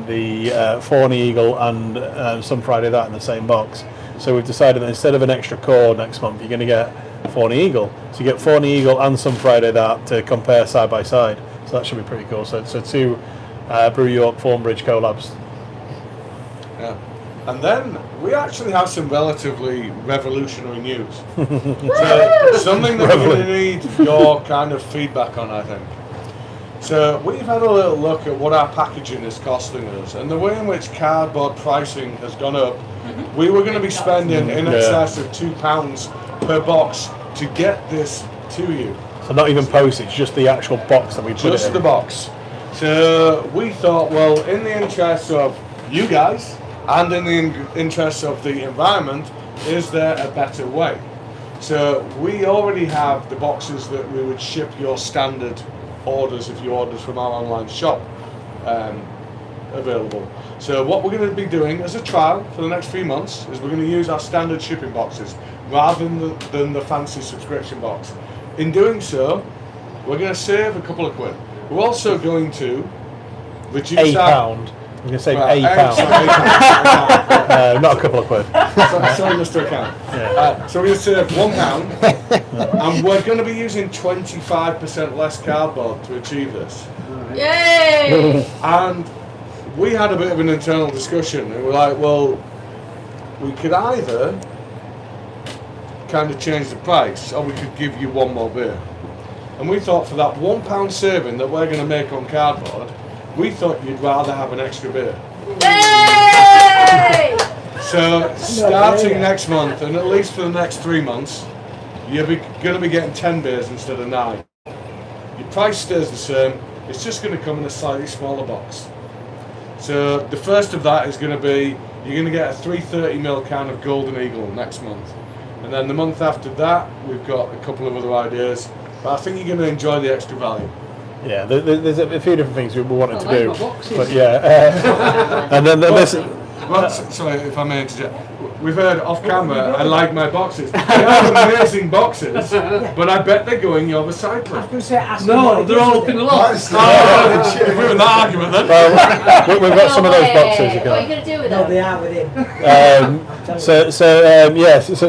the Fawn Eagle and Some Friday That in the same box. So we've decided that instead of an extra core next month, you're going to get Fawn Eagle. So you get Fawn Eagle and Some Friday That to compare side by side. So that should be pretty cool. So two Brew York Thornbridge collabs. Yeah. And then we actually have some relatively revolutionary news. So something that we're going to need your kind of feedback on, I think. So we've had a little look at what our packaging is costing us, and the way in which cardboard pricing has gone up. We were going to be spending in excess of £2 per box to get this to you. So not even postage, just the actual box that we put it in. Just the box. So we thought, well, in the interest of you guys, and in the interest of the environment, is there a better way? So we already have the boxes that we would ship your standard orders if you ordered from our online shop available. So what we're going to be doing as a trial for the next 3 months is we're going to use our standard shipping boxes rather than the fancy subscription box. In doing so, we're going to save a couple of quid. We're also going to reduce £1. I'm going to say Well, £8. Not a couple of quid. Sorry, Mr. Account. So we're going to save £1, and we're going to be using 25% less cardboard to achieve this. Yay! And we had a bit of an internal discussion, and we're like, well, we could either kind of change the price, or we could give you one more beer. And we thought for that £1 saving that we're going to make on cardboard, we thought you'd rather have an extra beer. Yay! So starting next month, and at least for the next 3 months, you're going to be getting 10 beers instead of 9. Your price stays the same, it's just going to come in a slightly smaller box. So the first of that is going to be, you're going to get a 330ml can of Golden Eagle next month. And then the month after that, we've got a couple of other ideas, but I think you're going to enjoy the extra value. Yeah, there's a few different things we wanted to do, but yeah, and then this. Well, sorry if I may interject. We've heard off camera, I like my boxes. They are amazing boxes, but I bet they're going your recycling. I was going to say, ask No, they're all up in the loft. If we're in that argument then. Well, we've got some of those boxes. You What are you can. going to do with No, them? they are with him.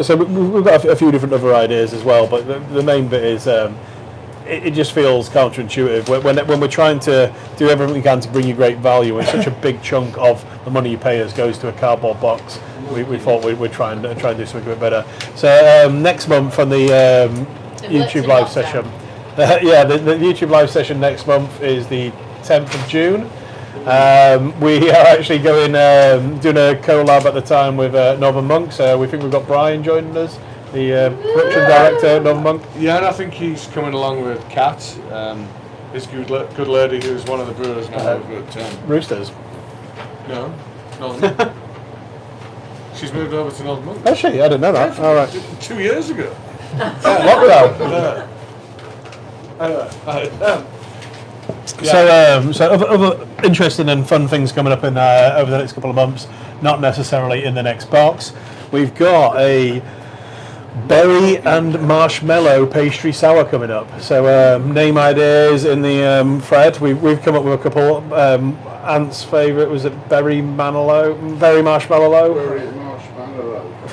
So we've got a few different other ideas as well, but the main bit is it just feels counterintuitive when we're trying to do everything we can to bring you great value, and such a big chunk of the money you pay us goes to a cardboard box. We thought we'd try and do something a bit better. So next month on the YouTube live session, the YouTube live session next month is the 10th of June. We are actually doing a collab at the time with Northern Monk, so we think we've got Brian joining us, the production director at Northern Monk. Yeah, and I think he's coming along with Kat, this good lady who's one of the brewers now over at Roosters. No, Northern Monk. She's moved over to Northern Monk. Oh, she? I didn't know that. All right. 2 years ago. Lockdown. So other interesting and fun things coming up in over the next couple of months, not necessarily in the next box. We've got a berry and marshmallow pastry sour coming up. So name ideas in the thread. We've come up with a couple. Ant's favourite was it berry marshmallow. Berry marshmallow.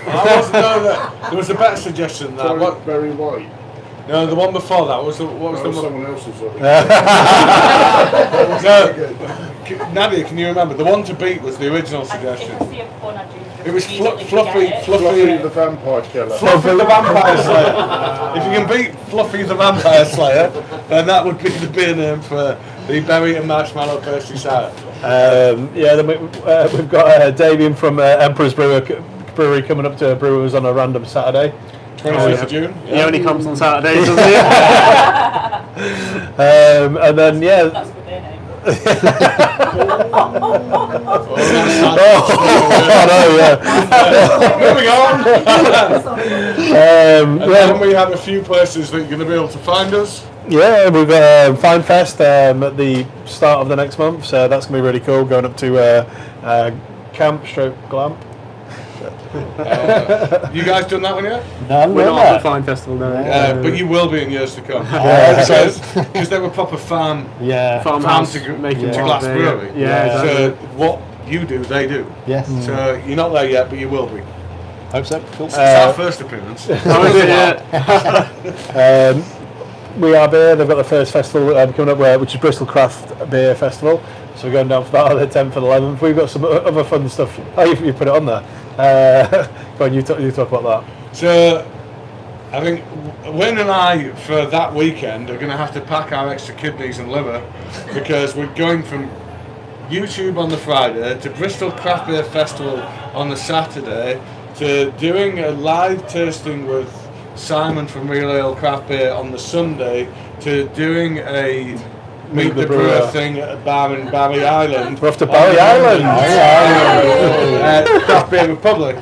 I wasn't know that. There was a better suggestion than that. What? Berry white. No, the one before that was the what was the one? Someone else's. No, Nadia, can you remember? The one to beat was the original suggestion. If I see a pun, I do. It was immediately Fluffy forget it. Fluffy the vampire killer. Fluffy the Vampire Slayer. If you can beat Fluffy the Vampire Slayer, then that would be the beer name for the berry and marshmallow pastry sour. Then we've got Damien from Emperor's Brewery coming up to Brewers on a random Saturday. 25th of June. He only comes on Saturdays, doesn't he? And then That's a good beer name. Moving on. And then we have a few places that you're going to be able to find us. Yeah, we've got Fine Fest at the start of the next month, so that's going to be really cool, going up to Camp / Glamp. You guys done that one yet? No, We're not at the Fine Festival, no. But you will be in years to come. Because they were proper farm Farmhouse to making glass beer. brewery. Yeah, exactly. So what you do, they do. Yes. So you're not there yet, but you will be. Hope so. Cool. It's our first appearance. How is it? Yeah. We Are Beer, they've got the first festival coming up, which is Bristol Craft Beer Festival. So we're going down for that on the 10th and 11th. We've got some other fun stuff. Oh, you put it on there. Go on, you talk about that. So I think Wayne and I, for that weekend, are going to have to pack our extra kidneys and liver because we're going from YouTube on the Friday to Bristol Craft Beer Festival on the Saturday to doing a live tasting with Simon from Real Ale Craft Beer on the Sunday to doing a Meet the Brewer thing at a bar in Barry Island. We're off to Barry Island. Craft Beer Republic.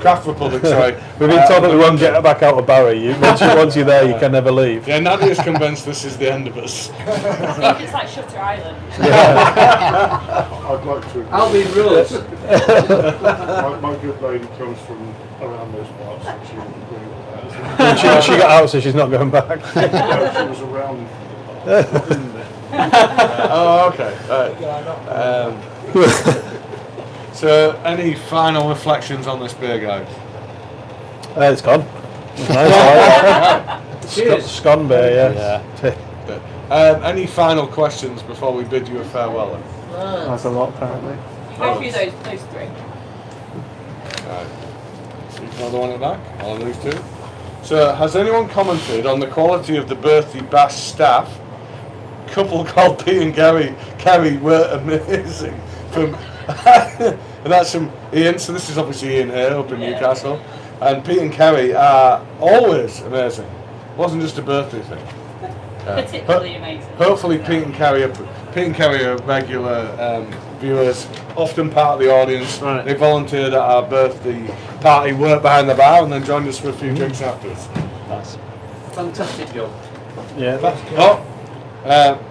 Craft Republic, sorry. We've been told that we won't get back out of Barry. Once you're there, you can never leave. Yeah, Nadia's convinced this is the end of us. I think it's like Shutter Island. I'd like to. I'll be rules. My good lady comes from around those parts, and she would agree with that. She got out, so she's not going back. She was around. Oh, okay. So, any final reflections on this beer, guys? It's gone. It's nice. Cheers. Scone beer, yeah. Any final questions before we bid you a farewell? Then? That's a lot, apparently. Go through those three. Right. Another one at the back. All of these two. So, has anyone commented on the quality of the birthday bash staff? Couple called Pete and Carrie were amazing. And that's from Ian. So this is obviously Ian here up in Newcastle. And Pete and Carrie are always amazing. It wasn't just a birthday thing. Particularly amazing. Hopefully Pete and Carrie are regular viewers, often part of the audience. Right. They volunteered at our birthday party, worked behind the bar, and then joined us for a few drinks afterwards. Nice. Fantastic job. Yeah.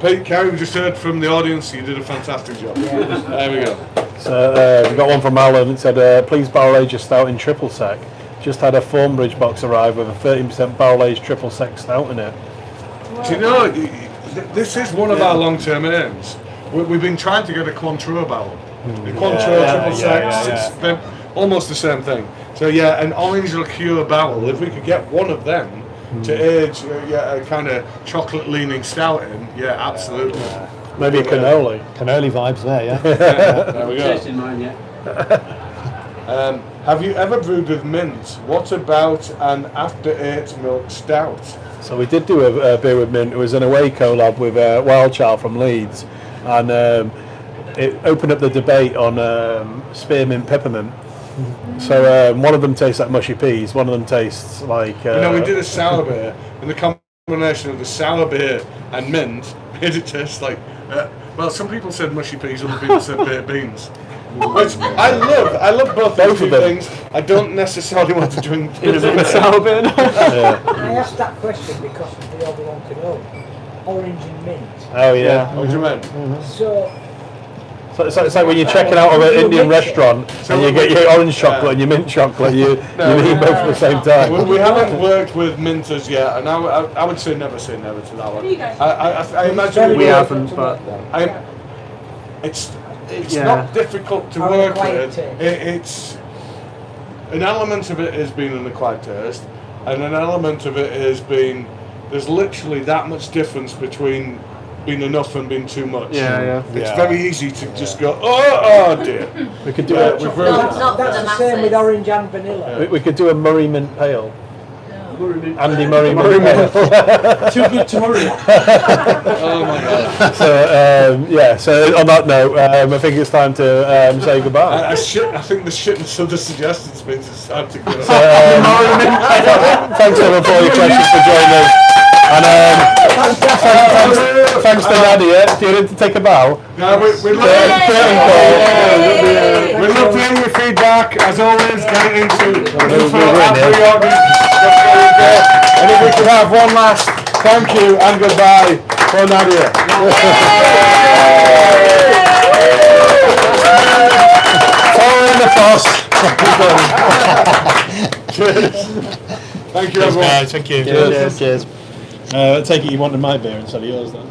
Pete, Carrie, we just heard from the audience, you did a fantastic job. There we go. So we got one from Alan. It said, please barrel age a stout in triple sec. Just had a Thornbridge box arrive with a 13% barrel aged triple sec stout in it. Do you know, this is one of our long-term aims. We've been trying to get a Cointreau barrel. The Cointreau triple sec, it's been almost the same thing. So yeah, an orange liqueur barrel, if we could get one of them to age a kind of chocolate-leaning stout in, yeah, absolutely. Maybe a cannoli. Cannoli vibes there, yeah. There we go. Tasting mine, yeah. Have you ever brewed with mint? What about an after-8 milk stout? So we did do a beer with mint. It was an away collab with Wild Child from Leeds, and it opened up the debate on spearmint peppermint. So one of them tastes like mushy peas, one of them tastes like... we did a sour beer, and the combination of the sour beer and mint made it taste like... well, some people said mushy peas, other people said baked beans. Which I love both of those things. I don't necessarily want to drink sour beer. I asked that question because they all want to know. Orange and mint. Oh yeah. What do you mean? So it's like when you're checking out of an Indian restaurant and you get your orange chocolate and your mint chocolate, you need both at the same time. We haven't worked with minters yet, and I would say never to that one. You guys. I imagine We haven't, but... It's not difficult to work with. It's an element of it has been an acquired taste, and an element of it has been there's literally that much difference between being enough and being too much. It's very easy to just go, oh dear. We could do Not for the that's the same with masses. orange and vanilla. we could do a Murray mint pale. No. Andy Murray mint pale. Too good to hurry. Oh my god. So on that note, I think it's time to say goodbye. I think the shitness of the suggestions means it's time to go. Thanks everyone for all your questions for joining us. And thanks to Nadia. Do you need to take a bow? No, we love to hear your feedback. As always, get it into and if we could have one last thank you and goodbye for Nadia. Follow in the foss. Cheers. Thank you, everyone. Guys, thank you. Cheers. I take it you wanted my beer instead of yours then?